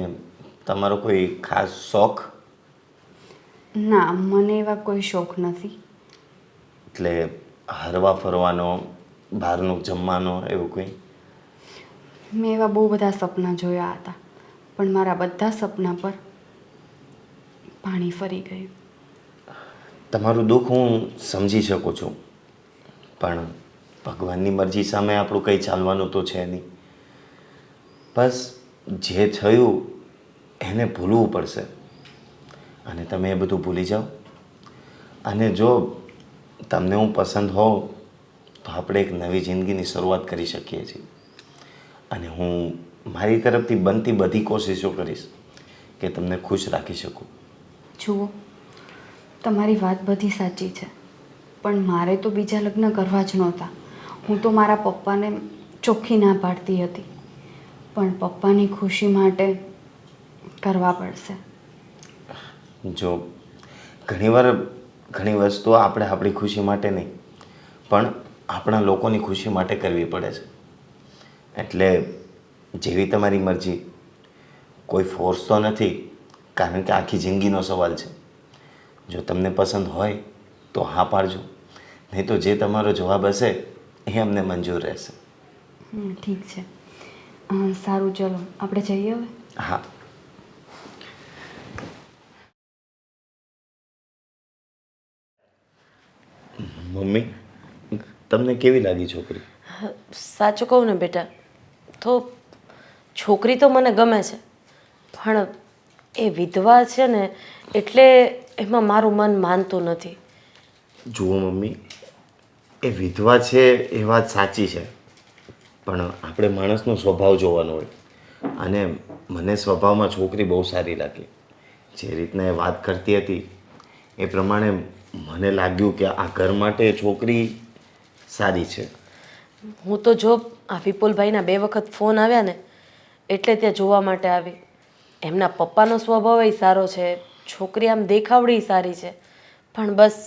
તમારો કોઈ ખાસ શોખ? ના, મને એવા કોઈ શોખ નથી. એટલે હરવા ફરવાનો, બહારનું જમવાનો, એવું કંઈ? મેં એવા બહુ બધા સપના જોયા હતા, પણ મારા બધા સપના પર પાણી ફરી ગયું. તમારું દુઃખ હું સમજી શકું છું, પણ ભગવાનની મરજી સામે આપણું કંઈ ચાલવાનું તો છે નહીં. બસ જે થયું એને ભૂલવું પડશે, અને તમે એ બધું ભૂલી જાઓ. અને જો તમને હું પસંદ હોઉં તો આપણે એક નવી જિંદગીની શરૂઆત કરી શકીએ છીએ. અને હું મારી તરફથી બનતી બધી કોશિશો કરીશ કે તમને ખુશ રાખી શકું. જુઓ, તમારી વાત બધી સાચી છે, પણ મારે તો બીજા લગ્ન કરવા જ નહોતા. હું તો મારા પપ્પાને ચોખ્ખી ના પાડતી હતી, પણ પપ્પાની ખુશી માટે કરવા પડશે. જો ઘણીવાર ઘણી વસ્તુઓ આપણે આપણી ખુશી માટે નહીં, પણ આપણા લોકોની ખુશી માટે કરવી પડે છે. એટલે જેવી તમારી મરજી, કોઈ ફોર્સ તો નથી, કારણ કે આખી જિંદગીનો સવાલ છે. જો તમને પસંદ હોય તો હા પાડજો, નહીં તો જે તમારો જવાબ હશે એ અમને મંજૂર રહેશે. ઠીક છે. સારું, ચલો આપણે જઈએ હવે. હા. મમ્મી, તમને કેવી લાગી છોકરી? સાચું કહું ને બેટા, તો છોકરી તો મને ગમે છે, પણ એ વિધવા છે ને, એટલે એમાં મારું મન માનતું નથી. જુઓ મમ્મી, એ વિધવા છે એ વાત સાચી છે, પણ આપણે માણસનો સ્વભાવ જોવાનો હોય. અને મને સ્વભાવમાં છોકરી બહુ સારી લાગી. જે રીતના એ વાત કરતી હતી એ પ્રમાણે મને લાગ્યું કે આ ઘર માટે છોકરી સારી છે. હું તો જો આ વિપુલભાઈના 2 વખત ફોન આવ્યા ને, એટલે ત્યાં જોવા માટે આવી. એમના પપ્પાનો સ્વભાવ ય સારો છે, છોકરી આમ દેખાવડી સારી છે, પણ બસ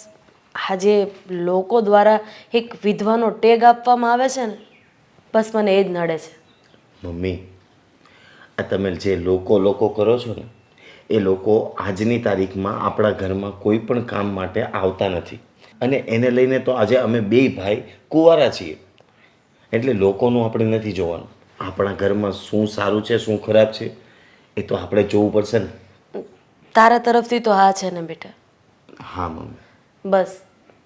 આજે લોકો દ્વારા એક વિધવાનો ટેગ આપવામાં આવે છે ને, બસ મને એ જ નડે છે. મમ્મી, આ તમે જે લોકો કરો છો ને, એ લોકો આજની તારીખમાં આપણા ઘરમાં કોઈ પણ કામ માટે આવતા નથી. અને એને લઈને તો આજે અમે 2 ભાઈ કુંવારા છીએ. એટલે લોકોનું આપણે નથી જોવાનું. આપણા ઘરમાં શું સારું છે, શું ખરાબ છે, એ તો આપણે જોવું પડશે ને. તારા તરફથી તો હા છે ને બેટા? હા મમ્મી. બસ,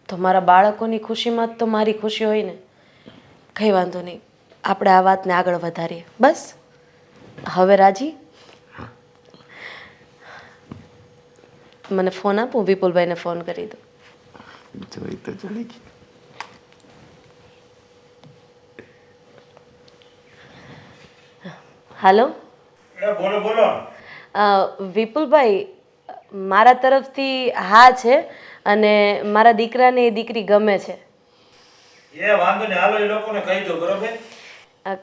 તો મારા બાળકોની ખુશીમાં જ તો મારી ખુશી હોય ને. કંઈ વાંધો નહીં, આપણે આ વાતને આગળ વધારીએ. બસ હવે રાજી? મને ફોન આપું, વિપુલભાઈને ફોન કરી દો. જોઈ તો ચડી ગઈ. હાલો, બોલો બોલો. વિપુલભાઈ, મારા તરફથી હા છે, અને મારા દીકરાને એ દીકરી ગમે છે. એ વાંધો નહીં, હાલો એ લોકોને કહી દો, બરોબર?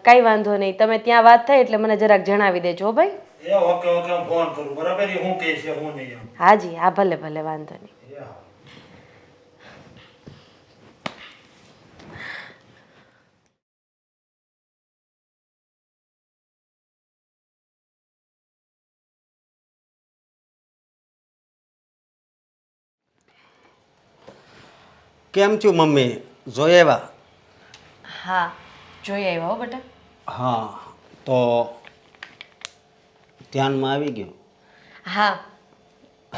કાંઈ વાંધો નહીં, તમે ત્યાં વાત થાય એટલે મને જરાક જણાવી દેજો હો ભાઈ. એ ઓકે ઓકે, હું ફોન કરું, બરાબર? એ હું કહીશ કે હું નહીં એમ. હાજી હા, ભલે ભલે, વાંધો નહીં. એ હા. કેમ છું મમ્મી? જોઈ આવ્યા? હા, જોઈ આવ્યા હો બેટા. હા, તો ધ્યાનમાં આવી ગયું. હા,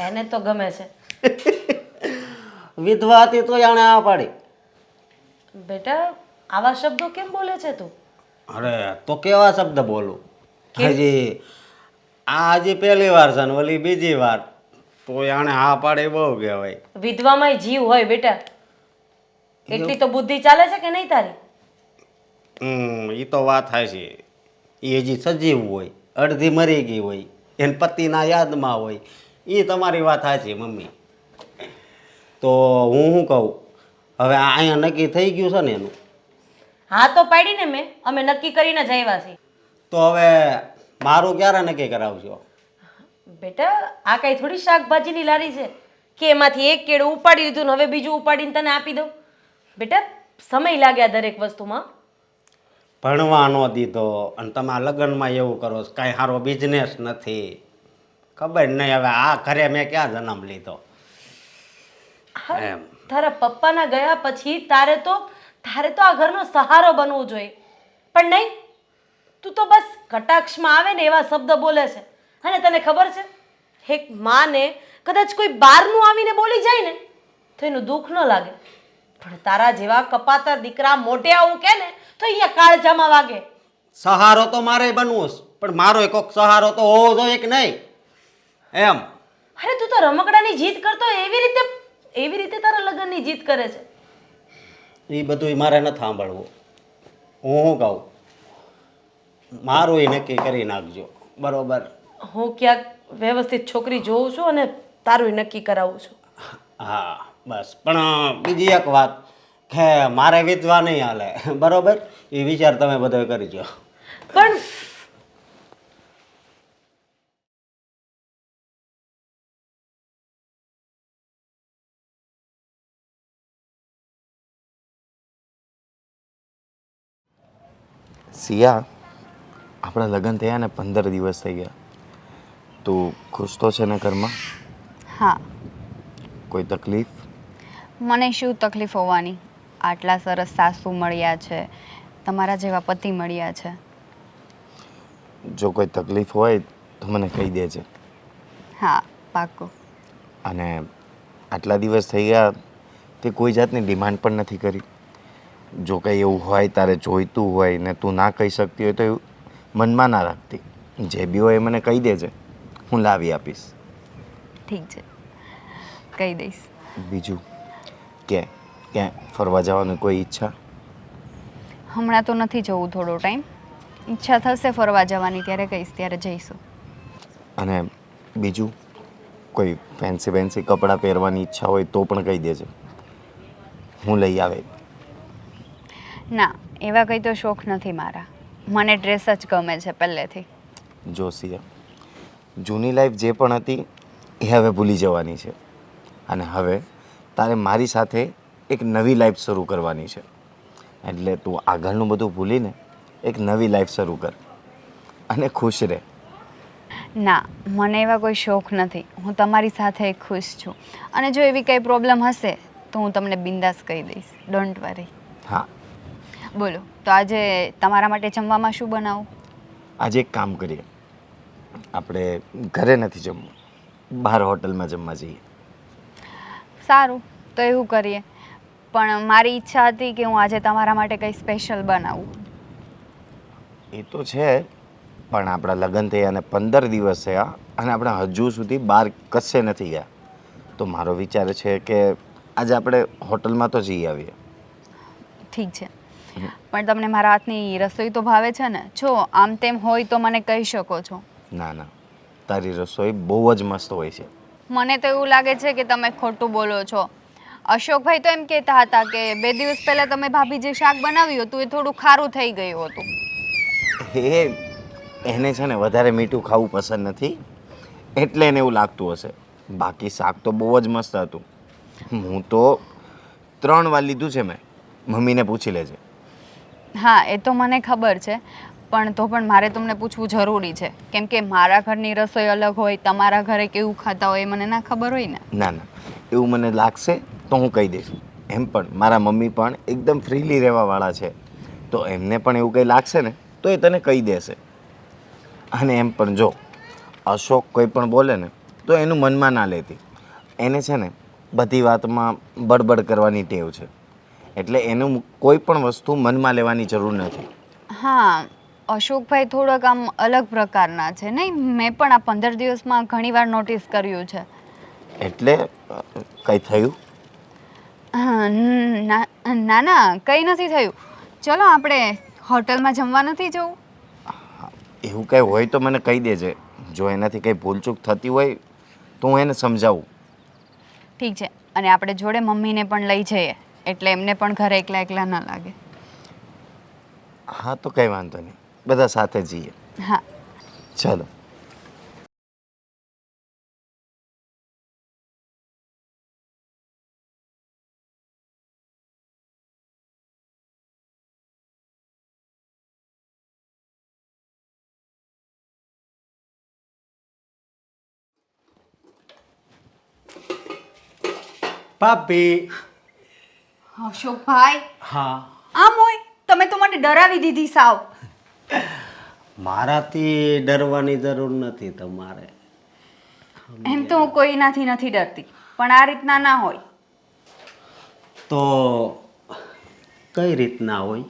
એને તો ગમે છે. વિધવા હતી તો જાણે આ પાડી. બેટા, આવા શબ્દો કેમ બોલે છે તું? અરે તો કેવા શબ્દ બોલું? હજી આ હજી પહેલી વાર છે ને ઓલી બીજી વાર તો આણે હા પાડે બહુ કહેવાય. વિધવામાં જીવ હોય બેટા. એટલી તો બુદ્ધિ ચાલે છે કે નહીં તારી? એ તો વાત થાય છે. એ હજી સજીવ હોય, અડધી મરી ગઈ હોય, એને પતિના યાદમાં હોય. એ તમારી વાત સાચી મમ્મી. તો હું શું કહું, હવે આ અહીંયા નક્કી થઈ ગયું છે ને એનું, હા તો પાડીને મેં, અમે નક્કી કરીને જ આવ્યા છીએ. તો હવે મારું ક્યારે નક્કી કરાવશો? બેટા આ કઈ થોડી શાકભાજીની લારી છે કે એમાંથી એક કેળું ઉપાડી લીધું ને હવે બીજું ઉપાડીને તને આપી દઉં. બેટા સમય લાગે આ દરેક વસ્તુમાં. ભણવા ન દીધો અને તમે આ લગ્નમાં એવું કરો છો, કાંઈ સારો બિઝનેસ નથી, ખબર નહીં હવે આ ઘરે મેં ક્યાં જન્મ લીધો એમ. તારા પપ્પાના ગયા પછી તારે તો આ ઘરનો સહારો બનવો જોઈએ, પણ નહીં, તું તો બસ કટાક્ષમાં આવે ને એવા શબ્દ બોલે છે. અને તને ખબર છે, એક માને કદાચ કોઈ બહારનું આવીને બોલી જાય ને તો એનું દુઃખ ન લાગે, પણ તારા જેવા કપાતર દીકરા મોઢે આવું કે ને તો અહીંયા કાળજામાં વાગે. સહારો તો મારે બનવું છે, પણ મારો કોઈક સહારો તો હોવો જોઈએ કે નહીં એમ. અરે તું તો રમકડાની જીત કરતો હોય, એવી રીતે તારા લગ્નની જીત કરે છે. એ બધું મારે નથી સાંભળવું. હું શું કહું, મારું એ નક્કી કરી નાખજો, બરોબર? હું ક્યાંક વ્યવસ્થિત છોકરી જોઉં છું અને તારું નક્કી કરાવું છું. હા બસ. પણ બીજી એક વાત કે મારે વિધવા નહીં હાલે, બરોબર? એ વિચાર તમે બધો કરજો. પણ સિયા, આપણા લગ્ન થયા ને 15 દિવસ થઈ ગયા. તું ખુશ તો છે ને ઘરમાં? હા. કોઈ તકલીફ? મને શું તકલીફ હોવાની? આટલા સરસ સાસુ મળ્યા છે, તમારા જેવા પતિ મળ્યા છે. જો કોઈ તકલીફ હોય તો મને કહી દેજે. હા પાક્કું. અને આટલા દિવસ થઈ ગયા તે કોઈ જાતની ડિમાન્ડ પણ નથી કરી. જો કંઈ એવું હોય તારે જોઈતું હોય ને તું ના કહી શકતી હોય તો એવું મનમાં ના રાખતી. જે બી હોય એ મને કહી દેજે, હું લાવી આપીશ. ઠીક છે, કહી દઈશ. બીજું કે ક્યાં ફરવા જવાની કોઈ ઈચ્છા? હમણાં તો નથી જવું, થોડો ટાઈમ. ઈચ્છા થશે ફરવા જવાની ત્યારે કહીશ, ત્યારે જઈશું. અને બીજું કોઈ ફેન્સી કપડાં પહેરવાની ઈચ્છા હોય તો પણ કહી દેજે, હું લઈ આવે. ના, એવા કંઈ તો શોખ નથી મારા. મને ડ્રેસ જ ગમે છે પહેલેથી. જો સિયા, જૂની લાઈફ જે પણ હતી એ હવે ભૂલી જવાની છે અને હવે તારે મારી સાથે એક નવી લાઈફ શરૂ કરવાની છે. એટલે તું આગળનું બધું ભૂલીને એક નવી લાઈફ શરૂ કર અને ખુશ રહે. ના, મને એવા કોઈ શોખ નથી. હું તમારી સાથે ખુશ છું. અને જો એવી કંઈ પ્રોબ્લેમ હશે તો હું તમને બિંદાસ કહી દઈશ. Don't worry. હા, બોલો, તો આજે તમારા માટે જમવામાં શું બનાવું? આજે એક કામ કરીએ, આપણે ઘરે નથી જમવું, બહાર હોટલમાં જમવા જઈએ. સારું, તો એવું કરીએ. પણ મારી ઈચ્છા હતી કે હું આજે તમારા માટે કંઈ સ્પેશિયલ બનાવું. એ તો છે, પણ આપણા લગ્ન થયા અને 15 દિવસ થયા અને આપણે હજુ સુધી બહાર કશે નથી ગયા. તો મારો વિચાર છે કે આજે આપણે હોટલમાં તો જઈ આવીએ. ઠીક છે, પણ તમને મારા હાથની રસોઈ તો ભાવે છે ને? જો આમ તેમ હોય તો મને કહી શકો છો. ના ના, તારી રસોઈ બહુ જ મસ્ત હોય છે. મને તો એવું લાગે છે કે તમે ખોટું બોલો છો. અશોકભાઈ તો એમ કહેતા હતા કે 2 દિવસ પહેલાં તમે ભાભી જે શાક બનાવ્યું હતું એ થોડું ખારું થઈ ગયું હતું. એને છે ને વધારે મીઠું ખાવું પસંદ નથી એટલે એને એવું લાગતું હશે. બાકી શાક તો બહુ જ મસ્ત હતું. હું તો 3 વાર લીધું છે મેં, મમ્મીને પૂછી લેજે. હા, એ તો મને ખબર છે, પણ તો પણ મારે તમને પૂછવું જરૂરી છે, કેમ કે મારા ઘરની રસોઈ અલગ હોય, તમારા ઘરે કેવું ખાતા હોય એ મને ના ખબર હોય ને. ના ના, એવું મને લાગશે તો હું કહી દઈશ. એમ પણ મારા મમ્મી પણ એકદમ ફ્રીલી રહેવાવાળા છે, તો એમને પણ એવું કંઈ લાગશે ને તો એ તને કહી દેશે. અને એમ પણ જો અશોક કોઈ પણ બોલે ને તો એનું મનમાં ના લેતી. એને છે ને બધી વાતમાં બડબડ કરવાની ટેવ છે, એટલે એનું કોઈ પણ વસ્તુ મનમાં લેવાની જરૂર નથી. હા, અશોકભાઈ થોડાક આમ અલગ પ્રકારના છે નહીં, મેં પણ આ 15 દિવસમાં ઘણીવાર નોટિસ કર્યું છે. એટલે કંઈ થયું? ના ના કંઈ નથી થયું. ચલો આપણે હોટલમાં જમવા નથી જવું? એવું કંઈ હોય તો મને કહી દેજે. જો એનાથી કંઈ ભૂલચૂક થતી હોય તો હું એને સમજાવું. ઠીક છે, અને આપણે જોડે મમ્મીને પણ લઈ જઈએ, એટલે એમને પણ ઘરે એકલા એકલા ન લાગે. હા તો કંઈ વાંધો નહીં, બધા સાથે જઈએ. હા. ચાલો. ભાભી. અશોકભાઈ, હા, આમ હોય તમે તો મને ડરાવી દીધી સાવ. મારાથી ડરવાની જરૂર નથી તમારે. એમ તો હું કોઈનાથી નથી ડરતી, પણ આ રીતના ના હોય. તો કઈ રીતના હોય?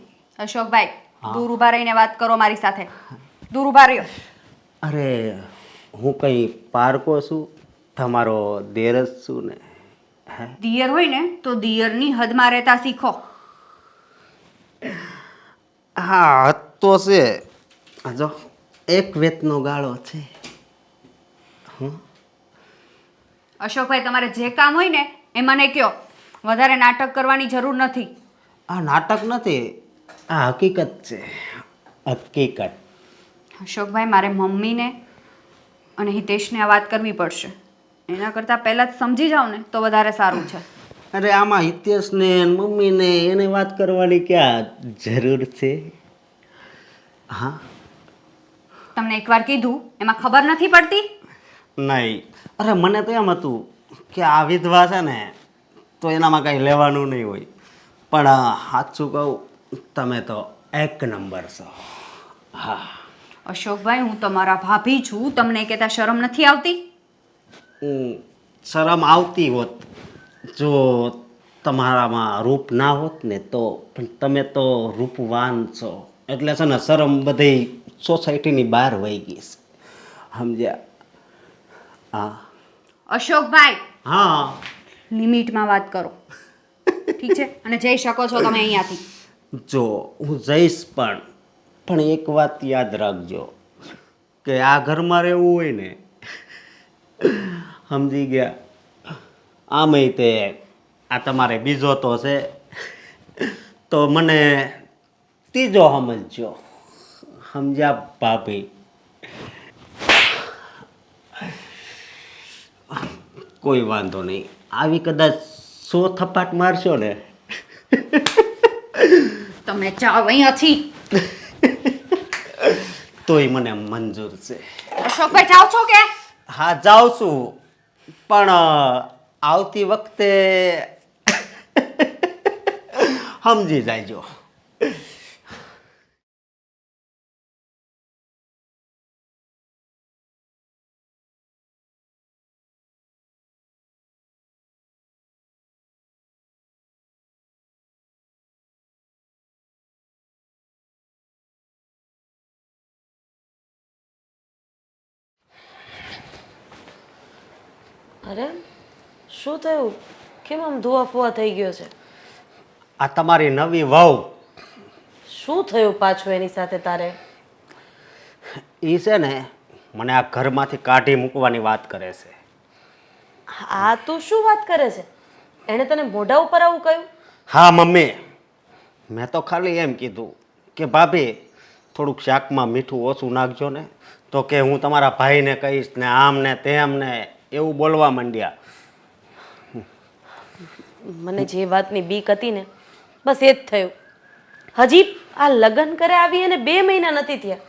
અશોકભાઈ, દૂર ઊભા રહીને વાત કરો મારી સાથે. દૂર ઊભા રહ્યો. અરે હું કઈ પારકો છું, તમારો દેર જ છું ને. હે? દિયર હોય ને તો દિયરની હદમાં રહેતા શીખો. હા હદ તો છે. આ જો એક વેતનો ગાળો છે. અશોકભાઈ, તમારે જે કામ હોય ને એ મને કહો. વધારે નાટક કરવાની જરૂર નથી. આ નાટક નથી, આ હકીકત છે. હકીકત. અશોકભાઈ, મારે મમ્મીને અને હિતેશને આ વાત કરવી પડશે. એના કરતાં પહેલાં જ સમજી જાઓ ને તો વધારે સારું છે. અરે આમાં હિતેશને મમ્મીને એને વાત કરવાની ક્યાં જરૂર છે? હા તમને એકવાર કીધું એમાં ખબર નથી પડતી? નહીં. અરે મને તો એમ હતું કે આ વિધવા છે ને તો એનામાં કાંઈ લેવાનું નહીં હોય, પણ સાચું કહું તમે તો એક નંબર છો. હા. અશોકભાઈ, હું તમારા ભાભી છું, તમને કહેતા શરમ નથી આવતી? શરમ આવતી હોત જો તમારામાં રૂપ ના હોત ને તો, પણ તમે તો રૂપવાન છો એટલે છે ને શરમ બધી સોસાયટીની બહાર વહી ગઈ છે. સમજ્યા? હા. અશોકભાઈ, હા. લિમિટમાં વાત કરો. ઠીક છે, અને જઈ શકો છો તમે અહીંયાથી. જો હું જઈશ પણ એક વાત યાદ રાખજો કે આ ઘરમાં રહેવું હોય ને, સમજી ગયા? આમેય તે આ તમારે બીજો તો છે, તો મને ત્રીજો સમજજો. સમજ્યા ભાભી? કોઈ વાંધો નહીં. આવી કદાચ 100 થપાટ મારશો ને તમે જાઓ અહીંયાથી. તોય મને મંજૂર છે. અશોકભાઈ, જાઓ છો કે? હા જાઉં છું, પણ આવતી વખતે સમજી જાયજો. અરે શું થયું? કેમ આમ ધુઆ ફુવા થઈ ગયો છે? આ તમારી નવી વહુ શું થયું પાછું એની સાથે તારે? એ છે ને મને આ ઘરમાંથી કાઢી મૂકવાની વાત કરે છે. આ તું શું વાત કરે છે? એણે તને મોઢા ઉપર આવું કહ્યું? હા મમ્મી, મેં તો ખાલી એમ કીધું કે ભાભી થોડુંક શાકમાં મીઠું ઓછું નાખજો ને, તો કે હું તમારા ભાઈને કહીશ ને આમ ને તેમ ને એવું બોલવા માંડ્યા. મને જે વાતની બીક હતી ને બસ એ જ થયું. હજી આ લગ્ન કરે આવી અને 2 મહિના નથી થયા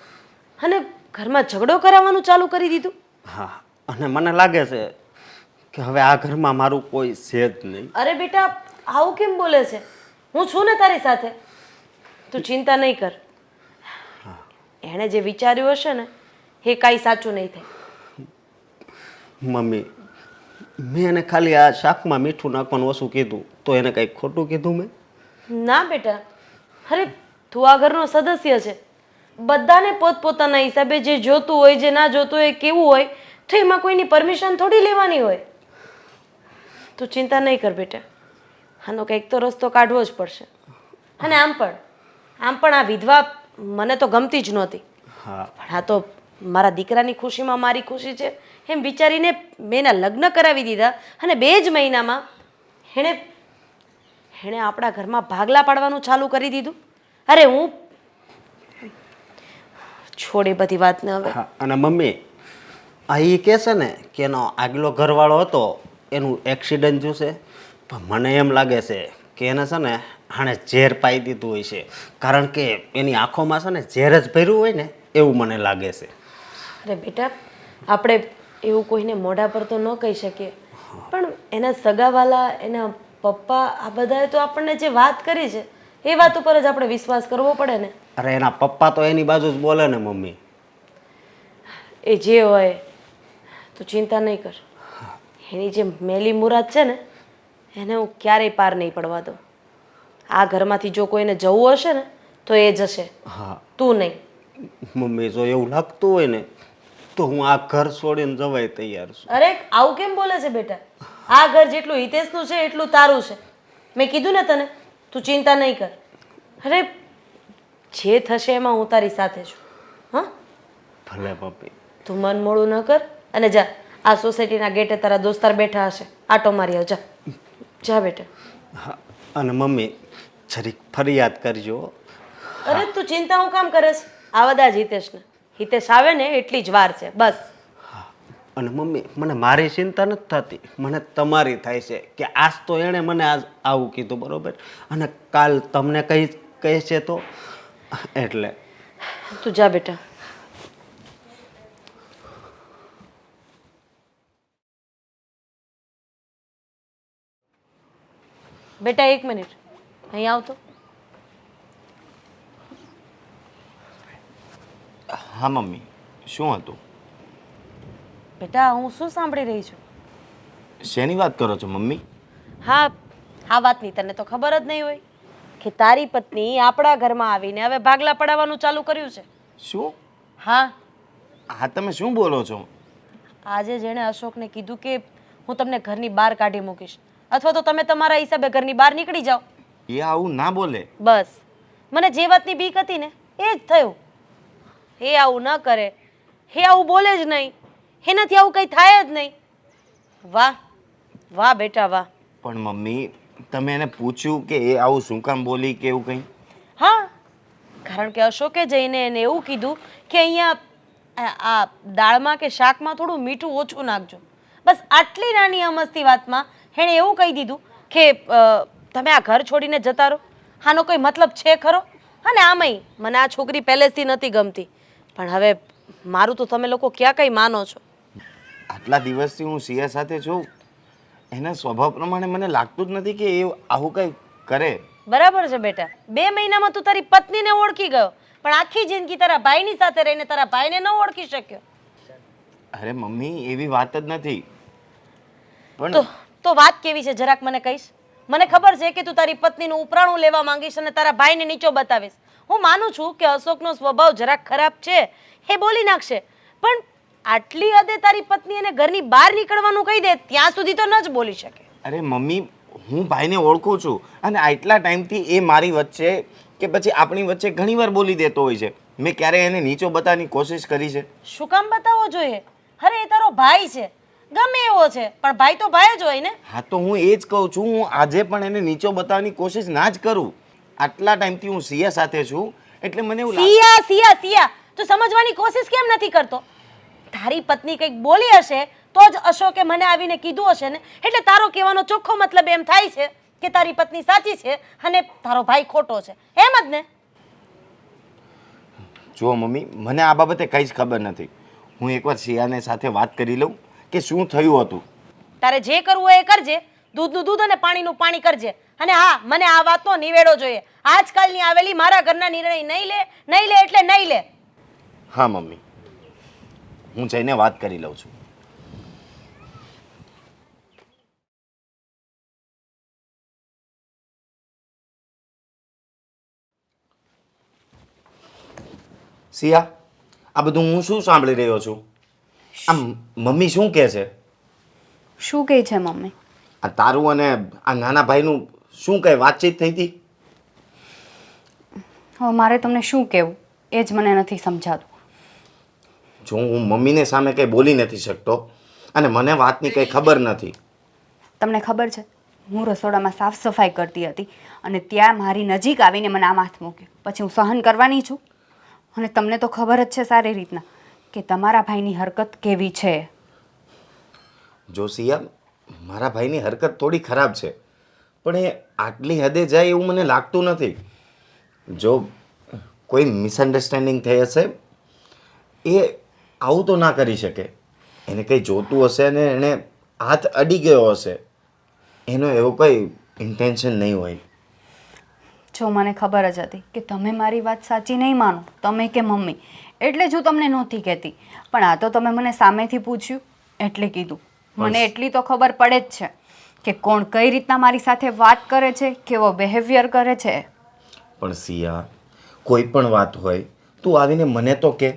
અને ઘરમાં ઝઘડો કરાવવાનું ચાલુ કરી દીધું. હા, અને મને લાગે છે કે હવે આ ઘરમાં મારું કોઈ છે જ નહીં. અરે બેટા, આવું કેમ બોલે છે? હું છું ને તારી સાથે, તું ચિંતા નહીં કર. એણે જે વિચાર્યું હશે ને એ કાંઈ સાચું નહીં થાય. મમ્મી, મેં એને ખાલી આ શાકમાં મીઠું નાખવાનું ઓછું કીધું તો એને કંઈક ખોટું કીધું મેં? ના બેટા, અરે તું આ ઘરનો સદસ્ય છે, બધાને પોતપોતાના હિસાબે જે જોતું હોય, જે ના જોતું હોય, કેવું હોય, તો એમાં કોઈની પરમિશન થોડી લેવાની હોય. તું ચિંતા નહીં કર બેટા, આનો કંઈક તો રસ્તો કાઢવો જ પડશે. અને આમ પણ આ વિધવા મને તો ગમતી જ નહોતી. હા પણ આ તો મારા દીકરાની ખુશીમાં મારી ખુશી છે એમ વિચારીને મેં એના લગ્ન કરાવી દીધા, અને 2 જ મહિનામાં એણે આપણા ઘરમાં ભાગલા પાડવાનું ચાલુ કરી દીધું. અરે હું છોડ એ બધી વાતને હવે. હા અને મમ્મી આ એ કહે છે ને કે એનો આગલો ઘરવાળો હતો એનું એક્સિડન્ટ થયું છે, પણ મને એમ લાગે છે કે એને છે ને આણે ઝેર પાઈ દીધું હોય છે, કારણ કે એની આંખોમાં છે ને ઝેર જ ભર્યું હોય ને એવું મને લાગે છે. અરે બેટા, આપણે એવું કોઈને મોઢા પર તો ન કહી શકીએ, પણ એના સગાવાલા, એના પપ્પા, આ બધાએ તો આપણને જે વાત કરી છે એ વાત ઉપર જ આપણે વિશ્વાસ કરવો પડે ને. અરે એના પપ્પા તો એની બાજુ જ બોલે ને મમ્મી. એ જે હોય તું ચિંતા નહીં કર. એની જે મેલી મુરાદ છે ને એને હું ક્યારેય પાર નહીં પડવા દઉં. આ ઘરમાંથી જો કોઈને જવું હશે ને તો એ જશે, હા તું નહીં. મમ્મી જો એવું લાગતું હોય ને તો હું આ ઘર છોડીને જવાય તૈયાર છું. અરે આવું કેમ બોલે છે બેટા? આ ઘર જેટલું હિતેશનું છે એટલું તારું છે. મેં કીધું ને તને, તું ચિંતા નહીં કર. અરે જે થશે એમાં હું તારી સાથે છું. હા, ભલે મમ્મી. તું મન મોડું ન કર અને જા. આ સોસાયટીના ગેટે તારા દોસ્તાર બેઠા હશે, આટો મારી આવ. જા જા બેટા. હા અને મમ્મી જરીક ફરિયાદ કરજો. અરે તું ચિંતા હું કામ કરે છે? આવા દા જ હિતેશને. હિતેશ આવે ને એટલી જ વાર છે બસ. અને મમ્મી મને મારી ચિંતા નથી થતી, મને તમારી થાય છે કે આજ તો એણે મને આજ આવું કીધું બરોબર, અને કાલ તમને કહે છે તો એટલે. તું જા બેટા. બેટા 1 મિનિટ અહીં આવતો. હા મમ્મી, શું હતું? બેટા હું શું સાંભળી રહી છું? શેની વાત કરો છો મમ્મી? હા, આ વાતની તને તો ખબર જ નહીં હોય કે તારી પત્ની આપણા ઘરમાં આવીને હવે ભાગલા પડાવવાનું ચાલુ કર્યું છે. શું? હા, હા તમે શું બોલો છો? આજે જેણે અશોકને કીધું કે હું તમને ઘરની બહાર કાઢી મૂકીશ, અથવા તો તમે તમારા હિસાબે ઘરની બહાર નીકળી જાઓ. એ આવું ના બોલે. બસ મને જે વાતની બીક હતી ને એ જ થયું. એ આવું ન કરે, એ આવું બોલે જ નહીં, એનાથી આવું કંઈ થાય જ નહીં. વાહ વાહ બેટા વાહ. પણ મમ્મી તમે એને પૂછ્યું કે એ આવું શું કામ બોલી કે એવું કંઈ? હા, કારણ કે અશોકે જઈને એને એવું કીધું કે અહીંયા આ દાળમાં કે શાકમાં થોડું મીઠું ઓછું નાખજો. બસ આટલી નાની અમસ્તી વાતમાં એણે એવું કહી દીધું કે તમે આ ઘર છોડીને જતા રહો. આનો કોઈ મતલબ છે ખરો? અને આમાંય મને આ છોકરી પહેલેથી નથી ગમતી, પણ હવે મારું તો તમે લોકો ક્યાં કંઈ માનો છો? આટલા દિવસથી હું સિયા સાથે છું, એના સ્વભાવ પ્રમાણે મને લાગતું જ નથી કે એ આવું કંઈ કરે. બરાબર છે બેટા, 2 મહિનામાં તું તારી પત્નીને ઓળખી ગયો, પણ આખી જિંદગી તારા ભાઈની સાથે રહીને તારા ભાઈને ન ઓળખી શક્યો. અરે મમ્મી એવી વાત જ નથી. પણ તો વાત કેવી છે જરાક મને કહીશ? મને ખબર છે કે તું તારી પત્નીનું ઉપરાણું લેવા માંગીશ અને તારા ભાઈને નીચો બતાવીશ. હું માનું છું કે અશોકનો સ્વભાવ જરાક ખરાબ છે, એ બોલી નાખશે, પણ આટલી હદે તારી પત્ની એને ઘરની બહાર નીકળવાનું કહી દે ત્યાં સુધી તો ન જ બોલી શકે. અરે મમ્મી હું ભાઈને ઓળખું છું, અને આટલા ટાઈમથી એ મારી વચ્ચે કે પછી આપણી વચ્ચે ઘણીવાર બોલી દેતો હોય છે. મેં ક્યારેય એને નીચો બતાવવાની કોશિશ કરી છે? શું કામ બતાવવો જોઈએ? અરે એ તારો ભાઈ છે, ગમે એવો છે, પણ ભાઈ તો ભાઈ જ હોય ને. હા તો હું એ જ કહું છું, હું આજે પણ એને નીચો બતાવવાની કોશિશ ના જ કરું. આટલા ટાઈમથી હું સિયા સાથે છું એટલે મને એવું સિયા સિયા સિયા તું સમજવાની કોશિશ કેમ નથી કરતો? તારી પત્ની કંઈક બોલી હશે તો જ અશોકે મને આવીને કીધું હશે ને, એટલે તારો કહેવાનો ચોખ્ખો મતલબ એમ થાય છે કે તારી પત્ની સાચી છે અને તારો ભાઈ ખોટો છે, એમ જ ને? જુઓ મમ્મી, મને આ બાબતે કંઈ જ ખબર નથી. હું એકવાર સિયાને સાથે વાત કરી લઉં કે શું થયું હતું. તારે જે કરવું હોય એ કરજે, દૂધનું દૂધ અને પાણીનું પાણી કરજે. અને હા, મને આ વાતનો નિવેડો જોઈએ. આજકાલની આવેલી મારા ઘરના નિર્ણય નહીં લે એટલે નહીં લે. હા મમ્મી, હું જઈને વાત કરી લઉં છું. સિયા, આ બધું હું શું સાંભળી રહ્યો છું? આમ મમ્મી શું કહે છે? શું કહે છે મમ્મી? આ તારું અને આ નાના ભાઈનું શું કંઈ વાતચીત થઈ હતી? હવે મારે તમને શું કહેવું એ જ મને નથી સમજાતું. જો હું મમ્મીને સામે કંઈ બોલી નથી શકતો અને મને વાતની કંઈ ખબર નથી. તમને ખબર છે, હું રસોડામાં સાફ સફાઈ કરતી હતી અને ત્યાં મારી નજીક આવીને મને આમ હાથ મૂક્યો. પછી હું સહન કરવાની છું? અને તમને તો ખબર જ છે સારી રીતના કે તમારા ભાઈની હરકત કેવી છે. જો સિયા, મારા ભાઈની હરકત થોડી ખરાબ છે, પણ એ આટલી હદે જાય એવું મને લાગતું નથી. જો કોઈ મિસઅન્ડરસ્ટેન્ડિંગ થઈ હશે, એ આવું તો ના કરી શકે. એને કંઈ જોતું હશે અને એણે હાથ અડી ગયો હશે. એનો એવો કોઈ ઇન્ટેન્શન નહીં હોય. જો મને ખબર જ હતી કે તમે મારી વાત સાચી નહીં માનો, તમે કે મમ્મી, એટલે જ હું તમને નહોતી કહેતી. પણ આ તો તમે મને સામેથી પૂછ્યું એટલે કીધું. મને એટલી તો ખબર પડે જ છે કે કોણ કઈ રીતના મારી સાથે વાત કરે છે, કેવો બિહેવિયર કરે છે. પણ સિયા, કોઈ પણ વાત હોય તું આવીને મને તો કે.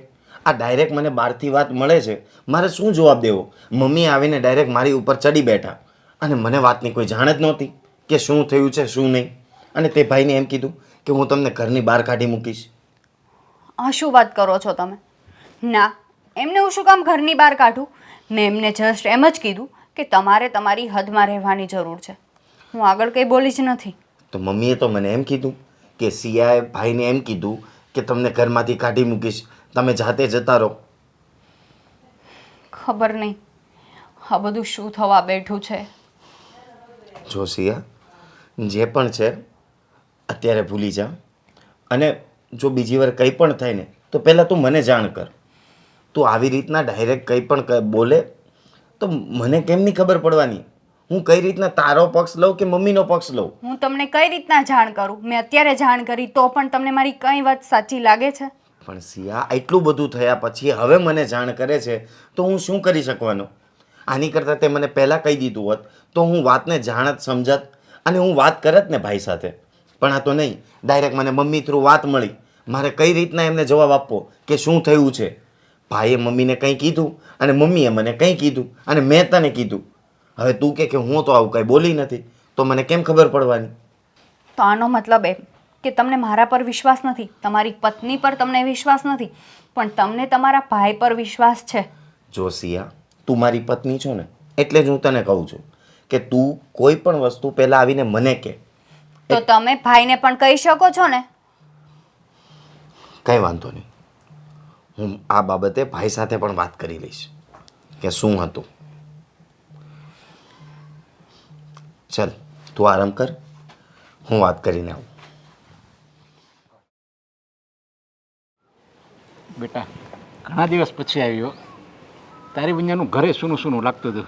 આ ડાયરેક્ટ મને બહારથી વાત મળે છે, મારે શું જવાબ દેવો? મમ્મી આવીને ડાયરેક્ટ મારી ઉપર ચડી બેઠા અને મને વાતની કોઈ જાણ જ નહોતી કે શું થયું છે શું નહીં. અને તે ભાઈને એમ કીધું કે હું તમને ઘરની બહાર કાઢી મૂકીશ. આ શું વાત કરો છો તમે? ના, એમને હું શું કામ ઘરની બહાર કાઢું? મેં એમને જસ્ટ એમ જ કીધું કે તમારે તમારી હદમાં રહેવાની જરૂર છે. હું આગળ કંઈ બોલી જ નથી. તો મમ્મીએ તો મને એમ કીધું કે સિયાએ ભાઈને એમ કીધું કે તમને ઘરમાંથી કાઢી મૂકીશ, તમે જાતે જતા રહો. ખબર નહીં આ બધું શું થવા બેઠું છે. જો સિયા, જે પણ છે અત્યારે ભૂલી જા. અને જો બીજી વાર કંઈ પણ થાય ને તો પહેલાં તું મને જાણ કર. તું આવી રીતના ડાયરેક્ટ કંઈ પણ બોલે તો મને કેમ નહીં ખબર પડવાની? હું કઈ રીતના તારો પક્ષ લઉં કે મમ્મીનો પક્ષ લઉં? હું તમને કઈ રીતના જાણ કરું? મેં અત્યારે જાણ કરી તો પણ તમને મારી કઈ વાત સાચી લાગે છે? પણ સિયા, એટલું બધું થયા પછી હવે મને જાણ કરે છે તો હું શું કરી શકવાનો? આની કરતાં તે મને પહેલાં કહી દીધું હોત તો હું વાતને જાણત સમજત અને હું વાત કરત ને ભાઈ સાથે. પણ આ તો નહીં, ડાયરેક્ટ મને મમ્મી થ્રુ વાત મળી. મારે કઈ રીતના એમને જવાબ આપવો કે શું થયું છે? ભાઈએ મમ્મીને કંઈ કીધું અને મમ્મીએ મને કંઈ કીધું અને મેં તને કીધું. હવે તું કે હું તો આવું કંઈ બોલી નથી તો મને કેમ ખબર પડવાની? તો આનો મતલબ એમ કે તમને મારા પર વિશ્વાસ નથી, તમારી પત્ની પર તમને વિશ્વાસ નથી, પણ તમને તમારા ભાઈ પર વિશ્વાસ છે. જો સિયા, તું મારી પત્ની છો ને, એટલે જ હું તને કહું છું કે તું કોઈ પણ વસ્તુ પહેલાં આવીને મને કહે. તો તમે ભાઈને પણ કહી શકો છો ને. કંઈ વાંધો નહીં, હું આ બાબતે ભાઈ સાથે પણ વાત કરી લઈશ કે શું હતું. ચાલ તું આરામ કર, હું વાત કરીને આવું. બેટા, ઘણા દિવસ પછી આવ્યો. તારી વિંજાનું ઘરે સૂનું સૂનું લાગતું હતું.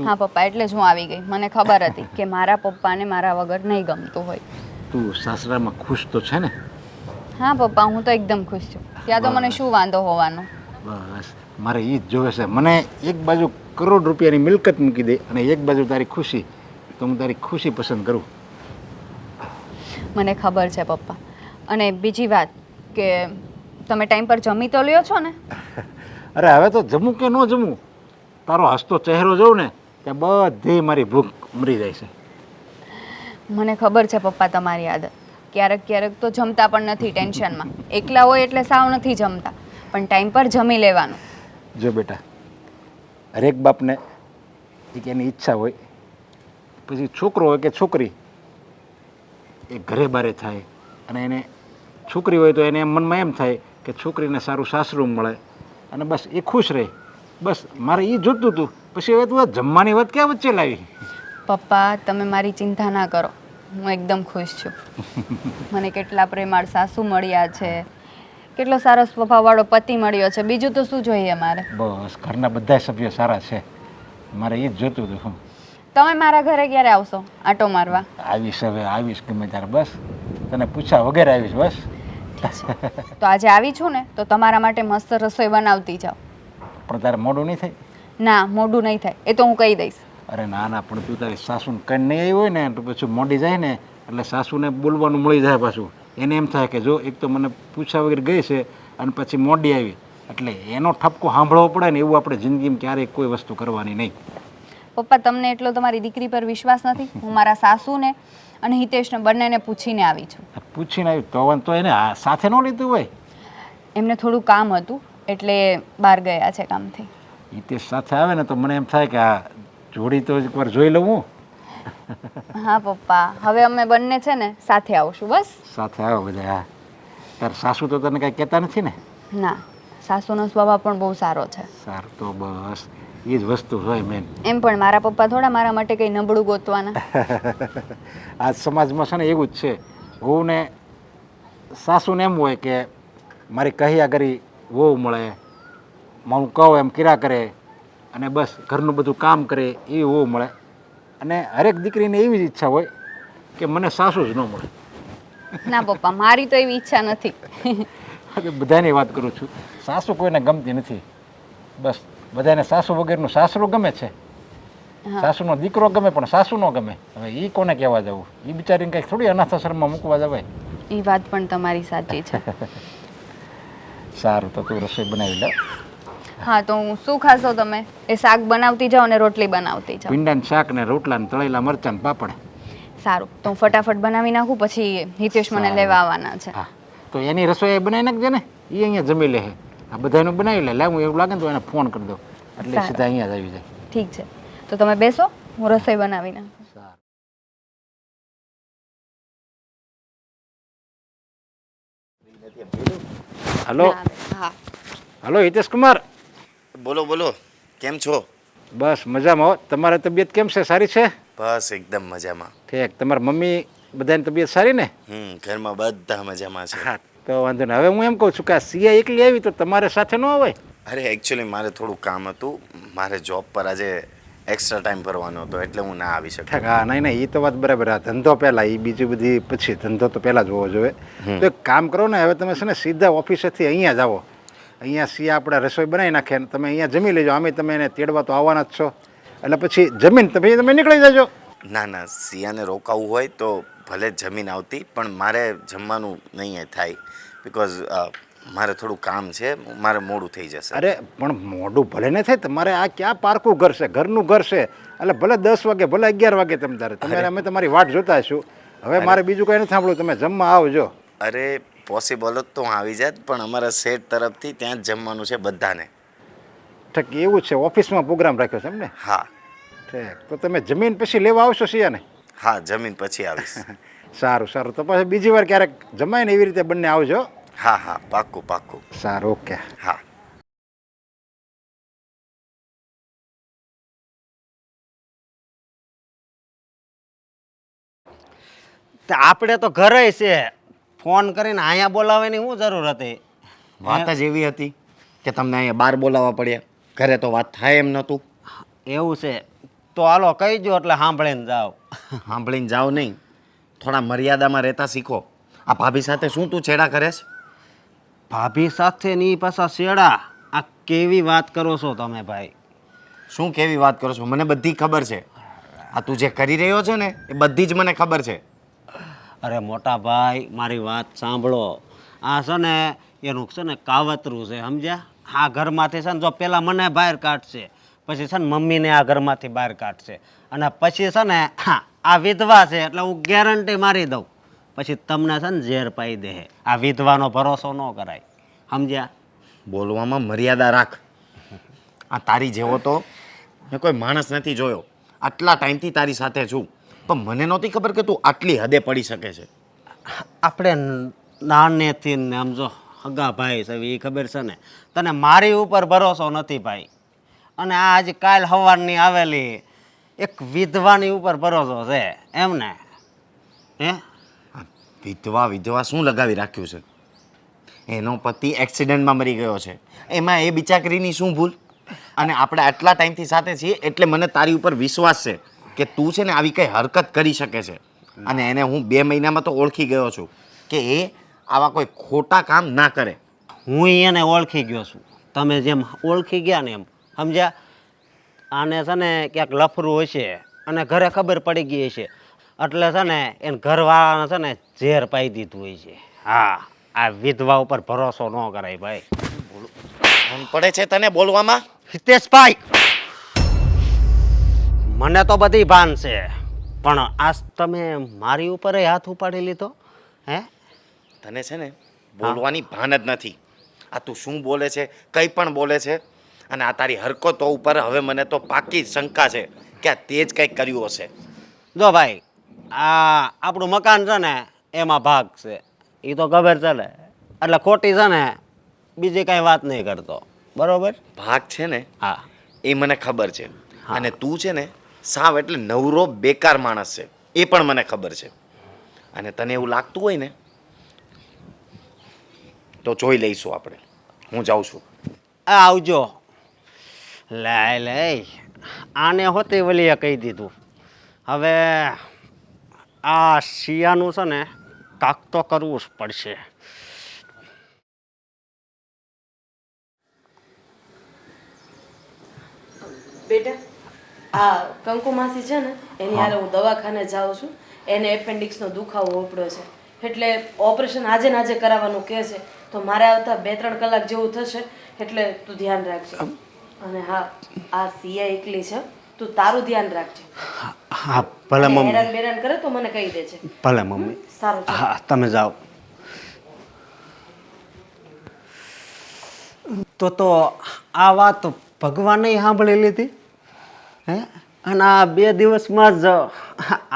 હા પપ્પા, એટલે જ હું આવી ગઈ. મને ખબર હતી કે મારા પપ્પાને મારા વગર નહીં ગમતું હોય. તું સાસરામાં ખુશ તો છે ને? હા પપ્પા, હું તો એકદમ ખુશ છું. ત્યાં તો મને શું વાંધો હોવાનો. બસ મારે એ જ જોવે છે. મને એક બાજુ કરોડ રૂપિયાની મિલકત મૂકી દે અને એક બાજુ તારી ખુશી, તો હું તારી ખુશી પસંદ કરું. મને ખબર છે પપ્પા. અને બીજી વાત કે તમે ટાઈમ પર જમી તો લ્યો છો ને? અરે હવે તો જમું કે ન જમું, તારો હસતો ચહેરો જોઉં ને ત્યાં બધી મારી ભૂખ મરી જાય છે. મને ખબર છે પપ્પા તમારી આદત. ક્યારેક ક્યારેક તો જમતા પણ નથી ટેન્શનમાં. એકલા હોય એટલે સાવ નથી જમતા, પણ ટાઈમ પર જમી લેવાનું. જો બેટા, હરેક બાપને એક એની ઈચ્છા હોય, પછી છોકરો હોય કે છોકરી એ ઘરે બારે થાય અને એને છોકરી હોય તો એને મનમાં એમ થાય કે છોકરીને સારું સાસરું મળે અને બસ એ ખુશ રહે. બસ મારે એ જોતું હતું. પછી હવે તું આ જમવાની વાત ક્યાં વચ્ચે લાવી? પપ્પા તમે મારી ચિંતા ના કરો, હું એકદમ ખુશ છું. મને કેટલા પ્રેમાળ સાસુ મળ્યા છે, કેટલો સારો સ્વભાવવાળો પતિ મળ્યો છે. બીજું તો શું જોઈએ મારે? બસ ઘરના બધા સભ્યો સારા છે. મારે એ જ જોતું હતું. તમે મારા ઘરે ક્યારે આવશો આટો મારવા? આવીશ, હવે આવીશ ગમે ત્યારે. બસ તને પૂછ્યા વગેરે આવીશ. બસ તો આજે આવી છું ને તો તમારા માટે મસ્ત રસોઈ બનાવતી જાઓ. પણ તારે મોડું નહીં થાય? ના, મોઢું નહીં થાય, એ તો હું કહી દઈશ. અરે ના ના, પણ તું તારી સાસુને કઈ નહીં આવી હોય ને તો પછી મોડી જાય ને એટલે સાસુને બોલવાનું મળી જાય પાછું. એને એમ થાય કે જો એક તો મને પૂછ્યા વગર ગઈ છે અને પછી મોડી આવી, એટલે એનો ઠપકો સાંભળવો પડે ને એવું આપણે જિંદગીમાં ક્યારેય કોઈ વસ્તુ કરવાની નહીં. પપ્પા તમને એટલો તમારી દીકરી પર વિશ્વાસ નથી? હું મારા સાસુને અને હિતેશને બંનેને પૂછીને આવી છું. પૂછીને આવી તો વાંધો એને સાથે ન લીધું હોય. એમને થોડું કામ હતું એટલે બહાર ગયા છે કામથી. હિતેશ સાથે આવે ને તો મને એમ થાય કે આ જોડી તો એકવાર જોઈ લઉં હું. હા પપ્પા, હવે અમે બંને છે ને સાથે આવશું બસ. સાથે આવો બધા. હા, તાર સાસુ તો તને કાંઈ કહેતા નથી ને? ના, સાસુનો સ્વભાવ પણ બહુ સારો છે. સારું, તો બસ એ જ વસ્તુ હોય મેન. એમ પણ મારા પપ્પા થોડા મારા માટે કંઈ નબળું ગોતવાના. આજ સમાજમાં છે ને એવું જ છે. વહુને સાસુને એમ હોય કે મારી કહ્યા કરી વહુ મળે, હું કહું એમ કર્યા કરે અને બસ ઘરનું બધું કામ કરે એવી વહુ મળે. અને હરેક દીકરીને એવી જ ઈચ્છા હોય કે મને સાસુ જ ન મળે. ના પપ્પા, મારી તો એવી ઈચ્છા નથી. બધાની વાત કરું છું, સાસુ કોઈને ગમતી નથી. બસ બધાને સાસુ વગરનું સાસરું ગમે છે, સાસુનો દીકરો ગમે પણ સાસુ ન ગમે. હવે એ કોને કહેવા જવું? એ બિચારીને કંઈક થોડી અનાથ આશ્રમમાં મૂકવા જવાય. એ વાત પણ તમારી સાચી છે. સારું, તો તું રસોઈ બનાવી લે. હા, તો હું શું ખાશો તમે? એ શાક બનાવતી જાઓ અને રોટલી બનાવતી જાઓ. ભીંડાનું શાક ને રોટલા ને તળેલા મરચાં ને પાપડ. સારું, તો હું ફટાફટ બનાવી નાખું, પછી હિતેશ મને લેવા આવવાના છે. હા, તો એની રસોઈ બનાવી નાખજે ને, એ અહીંયા જમી લે. આ બધાનું બનાવી લે. હું એવું લાગે ને તો એને ફોન કરી દઉં એટલે સારું. સીધા અહીંયા જ આવી જાય. ઠીક છે, તો તમે બેસો, હું રસોઈ બનાવી નાખું. હલો. હા. હલો હિતેશ કુમાર. બોલો બોલો, કેમ છો? બસ મજામાં હો. તમારી તબિયત કેમ છે? સારી છે? બસ એકદમ મજામાં. ઠીક. તમારા મમ્મી બધાની તબિયત સારી ને? ઘરમાં બધા મજામાં છે. હા, તો વાંધો નહીં. હવે હું એમ કહું છું કે આ સિયા એકલી આવી તો તમારે સાથે ન અવાય? અરે એકચ્યુઅલી મારે થોડું કામ હતું, મારે જોબ પર આજે એક્સ્ટ્રા ટાઈમ ભરવાનો હતો એટલે હું ના આવી ઠીક. શક્યો. હા, નહીં નહીં, એ તો વાત બરાબર. આ ધંધો પહેલાં, એ બીજી બધી પછી. ધંધો તો પહેલાં જ હોવો જોઈએ. તો એક કામ કરો ને, હવે તમે છે ને સીધા ઓફિસેથી અહીંયા જ આવો. અહીંયા સિયા આપણે રસોઈ બનાવી નાખે અને તમે અહીંયા જમી લેજો. આમે તમે એને તેડવા તો આવવાના જ છો, એટલે પછી જમીન તમે નીકળી જજો. ના ના, સિયાને રોકાવું હોય તો ભલે જમીન આવતી, પણ મારે જમવાનું નહીં થાય બિકોઝ મારે થોડું કામ છે, મારે મોડું થઈ જશે. અરે પણ મોઢું ભલે ને થાય, તમારે આ ક્યાં પારકું ઘર છે? ઘરનું ઘર છે, એટલે ભલે 10 વાગે ભલે 11 વાગે તમે અમે તમારી વાટ જોતા હશું. હવે મારે બીજું કંઈ નથી સાંભળવું, તમે જમવા આવજો. અરે પોસિબલ હોત તો હું આવી જાત, પણ અમારા સેટ તરફથી ત્યાં જ જમવાનું છે બધાને. ઠીક, એવું છે. ઓફિસમાં પ્રોગ્રામ રાખ્યો છે એમ ને? હા ઠીક. તો તમે જમીન પછી લેવા આવશો સિયાને? હા, જમીન પછી આવીશ. સારું સારું. તો પછી બીજી વાર ક્યારેક જમાય ને એવી રીતે બંને આવજો. હા હા, પાક્કું પાક્કું. સારું, ઓકે. હા. આપણે તો ઘરે છે, ફોન કરીને અહીંયા બોલાવવાની શું જરૂર હતી? વાત જ એવી હતી કે તમને અહીંયા બહાર બોલાવવા પડ્યા. ઘરે તો વાત થાય એમ નહોતું. એવું છે તો હાલો કહી દો એટલે સાંભળીને જાઓ. સાંભળીને જાઓ નહીં, થોડા મર્યાદામાં રહેતા શીખો. આ ભાભી સાથે શું તું છેડા કરે છે? ભાભી સાથે ની પાછા શેડા? આ કેવી વાત કરો છો તમે ભાઈ? શું કેવી વાત કરો છો? મને બધી ખબર છે. આ તું જે કરી રહ્યો છે ને એ બધી જ મને ખબર છે. અરે મોટા ભાઈ, મારી વાત સાંભળો. આ છે ને એનું છે ને કાવતરું છે, સમજ્યા? આ ઘરમાંથી છે ને જો પેલા મને બહાર કાઢશે, પછી છે ને મમ્મીને આ ઘરમાંથી બહાર કાઢશે, અને પછી છે ને આ વિધવા છે એટલે હું ગેરંટી મારી દઉં પછી તમને છે ને ઝેર પાઈ દે. આ વિધવાનો ભરોસો ન કરાય, સમજ્યા? બોલવામાં મર્યાદા રાખ. આ તારી જેવો તો મેં કોઈ માણસ નથી જોયો. આટલા ટાઈમથી તારી સાથે છું, પણ મને નહોતી ખબર કે તું આટલી હદે પડી શકે છે. આપણે નાનેથી ને આમ જો હગા ભાઈ છે એ ખબર છે ને તને. મારી ઉપર ભરોસો નથી ભાઈ, અને આ આજે કાલ સવારની આવેલી એક વિધવાની ઉપર ભરોસો છે એમ ને? હે, વિધવા વિધવા શું લગાવી રાખ્યું છે? એનો પતિ એક્સિડન્ટમાં મરી ગયો છે, એમાં એ બિચારીની શું ભૂલ? અને આપણે આટલા ટાઈમથી સાથે છીએ એટલે મને તારી ઉપર વિશ્વાસ છે કે તું છે ને આવી કંઈ હરકત કરી શકે છે. અને એને હું 2 મહિનામાં તો ઓળખી ગયો છું કે એ આવા કોઈ ખોટા કામ ના કરે. હું એને ઓળખી ગયો છું, તમે જેમ ઓળખી ગયા ને એમ, સમજ્યા? આને છે ને ક્યાંક લફરું હશે અને ઘરે ખબર પડી ગઈ હશે. એટલે છે ને એને ઘરવાળાને છે ને ઝેર પાઈ દીધું હોય છે. હા, આ વિધવા ઉપર ભરોસો ન કરાય ભાઈ. મન પડે છે તને બોલવામાં? હિતેશભાઈ, મને તો બધી ભાન છે, પણ આજ તમે મારી ઉપર હાથ ઉપાડી લીધો. હે? તને છે ને બોલવાની ભાન જ નથી. આ તું શું બોલે છે, કંઈ પણ બોલે છે. અને આ તારી હરકતો ઉપર હવે મને તો પાકી શંકા છે કે આ તે જ કંઈક કર્યું હશે. જો ભાઈ, આ આપણું મકાન છે ને એમાં ભાગ છે, એ તો ખબર છે ને, એટલે ખોટી છે ને બીજી કાંઈ વાત નહીં કરતો, બરોબર? ભાગ છે ને હા. એ મને ખબર છે. અને તું છે ને સાવ એટલે નવરો બેકાર માણસ છે, એ પણ મને ખબર છે. અને તને એવું લાગતું હોય ને તો જોઈ લઈશું આપણે. હું જાઉં છું. આવજો. લઈ લઈ, આને હોતે વલીએ કહી દીધું. હવે આ શિયાનું છે ને કાક તો કરવું જ પડશે. બેટા, આ કંકુ માસી છે ને એની હારે હું દવાખાને જાઉં છું. એને એપેન્ડિક્સનો દુખાવો ઉપડ્યો છે, એટલે ઓપરેશન આજે ને આજે કરાવવાનું કહે છે. તો મારે આવતા 2-3 કલાક જેવું થશે, એટલે તું ધ્યાન રાખજે. અને હા, આ સિયા એકલી છે, તું તારું ધ્યાન રાખજે. હા ભલે અને મમ્મી. હેરાન બેરાન કરે તો મને કહી દેજે. ભલે મમ્મી. સારું ચાલ. હા, તમે જાઓ. તો આ વાત ભગવાને સાંભળી લીધી. હે? અને આ 2 દિવસમાં જ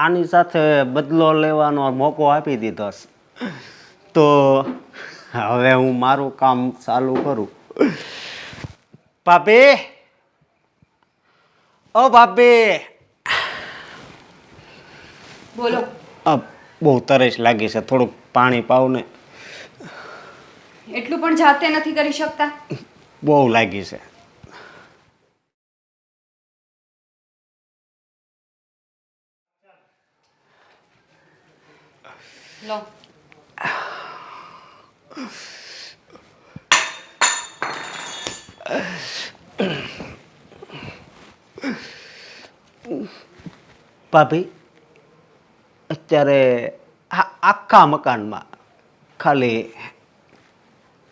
આની સાથે બદલો લેવાનો મોકો આપી દીધો છે. તો હવે હું મારું કામ ચાલુ કરું. ભાભી, ઓ ભાભી, બોલો. બહુ તરસ લાગી છે, થોડુંક પાણી પાવ ને. એટલું પણ જાતે નથી કરી શકતા? બહુ લાગી છે. લો. ભાભી, અત્યારે આ આખા મકાનમાં ખાલી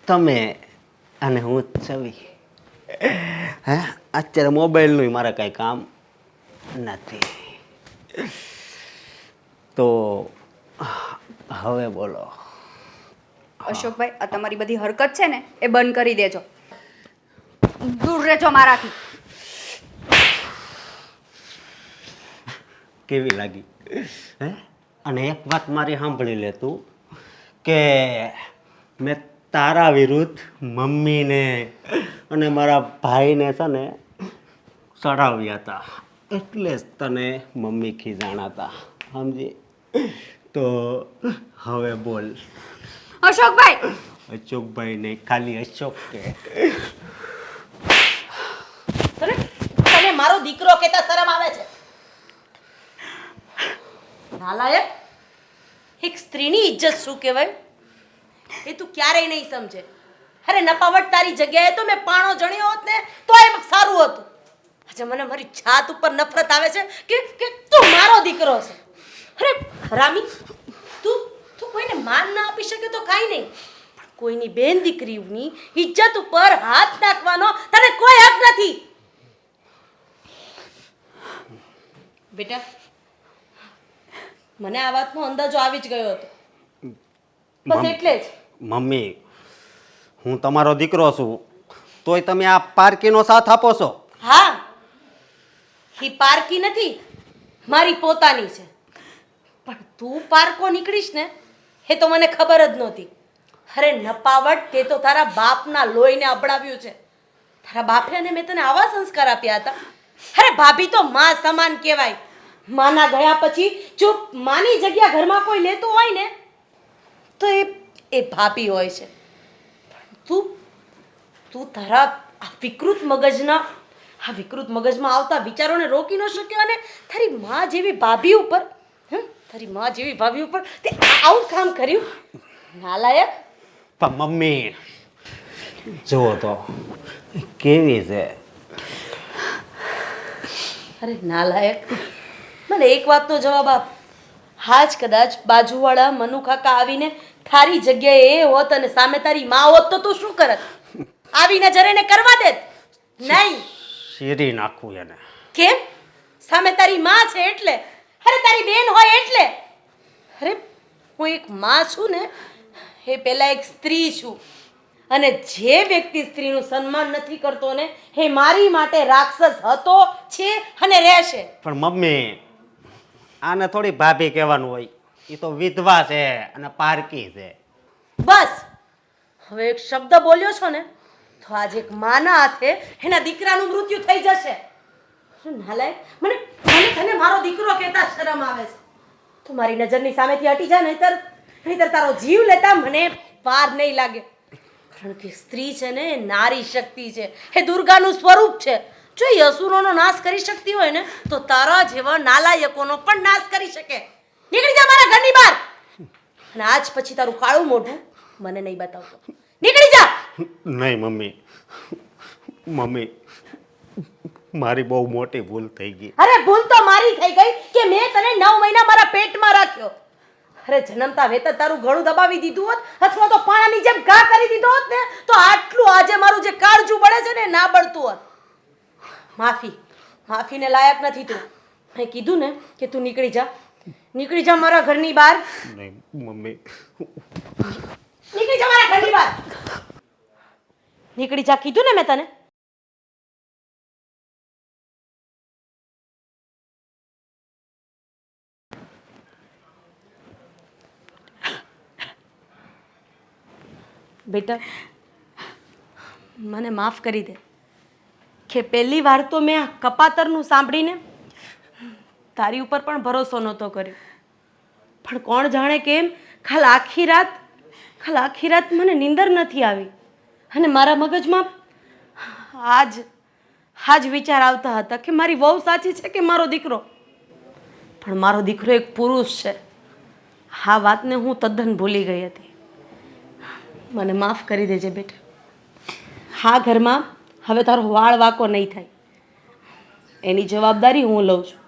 તમે અને હું જ છવી. હે? અત્યારે મોબાઈલનું મારે કાંઈ કામ નથી. તો હવે બોલો. અશોકભાઈ, આ તમારી બધી હરકત છે ને એ બંધ કરી દેજો. દૂર રહેજો મારાથી. કેવી લાગી? હે? અને એક વાત મારી સાંભળી લે તું, કે મેં તારા વિરુદ્ધ મમ્મીને અને મારા ભાઈને છે ને ચડાવ્યા હતા, એટલે જ તને મમ્મી ખીજાણા હતા, સમજી? તો હવે બોલ. અશોકભાઈ! અશોકભાઈ ને ખાલી અશોક કે. તને મારો દીકરો કહેતા શરમ આવે છે? નાલાયક! એક સ્ત્રીની ઇજ્જત શું કહેવાય એ તું ક્યારેય નહીં સમજે. અરે નપાવટ, તારી જગ્યાએ તો મેં પાણો જણ્યો હોત ને તો એમ સારું હતું. આજે મને મારી જાત ઉપર નફરત આવે છે કે તું મારો દીકરો છે. અરે હરામી, તું કોઈને માન ના આપી શકે તો કાંઈ નહીં, પણ કોઈની બેન દીકરીની ઇજ્જત ઉપર હાથ નાખવાનો તને કોઈ હક નથી. બેટા, મને આ વાતનો અંદાજો આવી જ ગયો હતો, બસ એટલે જ. મમ્મી, હું તમારો દીકરો છું, તોય તમે આ પારકીનો સાથ આપો છો. હા, એ પારકી નથી, મારી પોતાની છે. પણ તું પારકો નીકળીશ ને એ તો મને ખબર જ નહોતી. અરે નપાવટ, તે તો તારા બાપના લોહીને અબડાવ્યું છે. તારા બાપને મેં તને આવા સંસ્કાર આપ્યા હતા. અરે ભાભી તો માં સમાન કહેવાય. માના ગયા પછી જો માની જગ્યા ઘરમાં કોઈ લેતું હોય ને તો એ ભાભી હોય છે. તું તારા આ વિકૃત મગજમાં આવતા વિચારોને રોકી ન શક્યો અને તારી માં જેવી ભાભી ઉપર તે આવું કામ કર્યું. નાલાયક! પણ મમ્મી જુઓ તો કેવી છે. અરે નાલાયક, મને એક વાતનો જવાબ આપ. હા જ કદાચ બાજુવાળા મનુ કાકા આવીને તારી જગ્યાએ એ હોત અને સામે તારી માં હોત તો તું શું કરત? આવીને જરેને કરવા દેત? નહીં. શીરી નાખું એને. કેમ? સામે તારી માં છે એટલે? અરે તારી બેન હોય એટલે? અરે હું એક માં છું ને, એ પહેલા એક સ્ત્રી છું, અને જે વ્યક્તિ સ્ત્રીનું સન્માન નથી કરતો ને એ મારી માટે રાક્ષસ હતો, છે અને રહેશે. પણ મમ્મી, આને થોડી ભાભી કહેવાનું હોય. એ તો વિધવા છે અને પારકી છે. બસ હવે એક શબ્દ બોલ્યો છો ને તો આજે એક માના હાથે એના દીકરાનું મૃત્યુ થઈ જશે. શું નાલાયક! મને મને તને મારો દીકરો કહેતા શરમ આવે છે. તું મારી નજરની સામેથી હટી જા, નહીતર તારો જીવ લેતા મને વાર નહીં લાગે. કારણ કે સ્ત્રી છે ને એ નારી શક્તિ છે, એ દુર્ગાનું સ્વરૂપ છે. જો એ અસુરોનો નાશ કરી શકતી હોય ને તો તારા જેવા નાલાયકોનો પણ નાશ કરી શકે. નીકળી જા મારા ઘરની બહાર, અને આજ પછી તારું કાળું મોઢું મને નહીં બતાવતો. નીકળી જા. નહીં મમ્મી, મમ્મી, મારી બહુ મોટી ભૂલ થઈ ગઈ. અરે ભૂલ તો મારી થઈ ગઈ કે મેં તને 9 મહિના મારા પેટમાં રાખ્યો. અરે જન્મતા વેત તારું ગળું દબાવી દીધું હોત અથવા તો પાણાની જેમ ઘા કરી દીધો હોત ને તો આટલું આજે મારું જે કાળજું બળે છે ને ના બળતું હોત. માફીને લાયક નથી તું. મેં કીધું ને કે તું નીકળી જા. નીકળી જા મારા ઘરની બહાર. નહીં મમ્મી, નીકળી જા મારા ઘરની બહાર. નીકળી જા કીધું ને મેં તને. બેટા મને માફ કરી દે કે પહેલી વાર તો મેં આ કપાતરનું સાંભળીને તારી ઉપર પણ ભરોસો નહોતો કર્યો. પણ કોણ જાણે કેમ કાલ આખી રાત મને નીંદર નથી આવી, અને મારા મગજમાં આજ વિચાર આવતા હતા કે મારી વહુ સાચી છે કે મારો દીકરો. પણ મારો દીકરો એક પુરુષ છે. આ વાતને હું તદ્દન ભૂલી ગઈ હતી. મને માફ કરી દેજે બેટા. હા ઘરમાં હવે તારો વાળ વાંકો નહીં થાય એની જવાબદારી હું લઉં છું.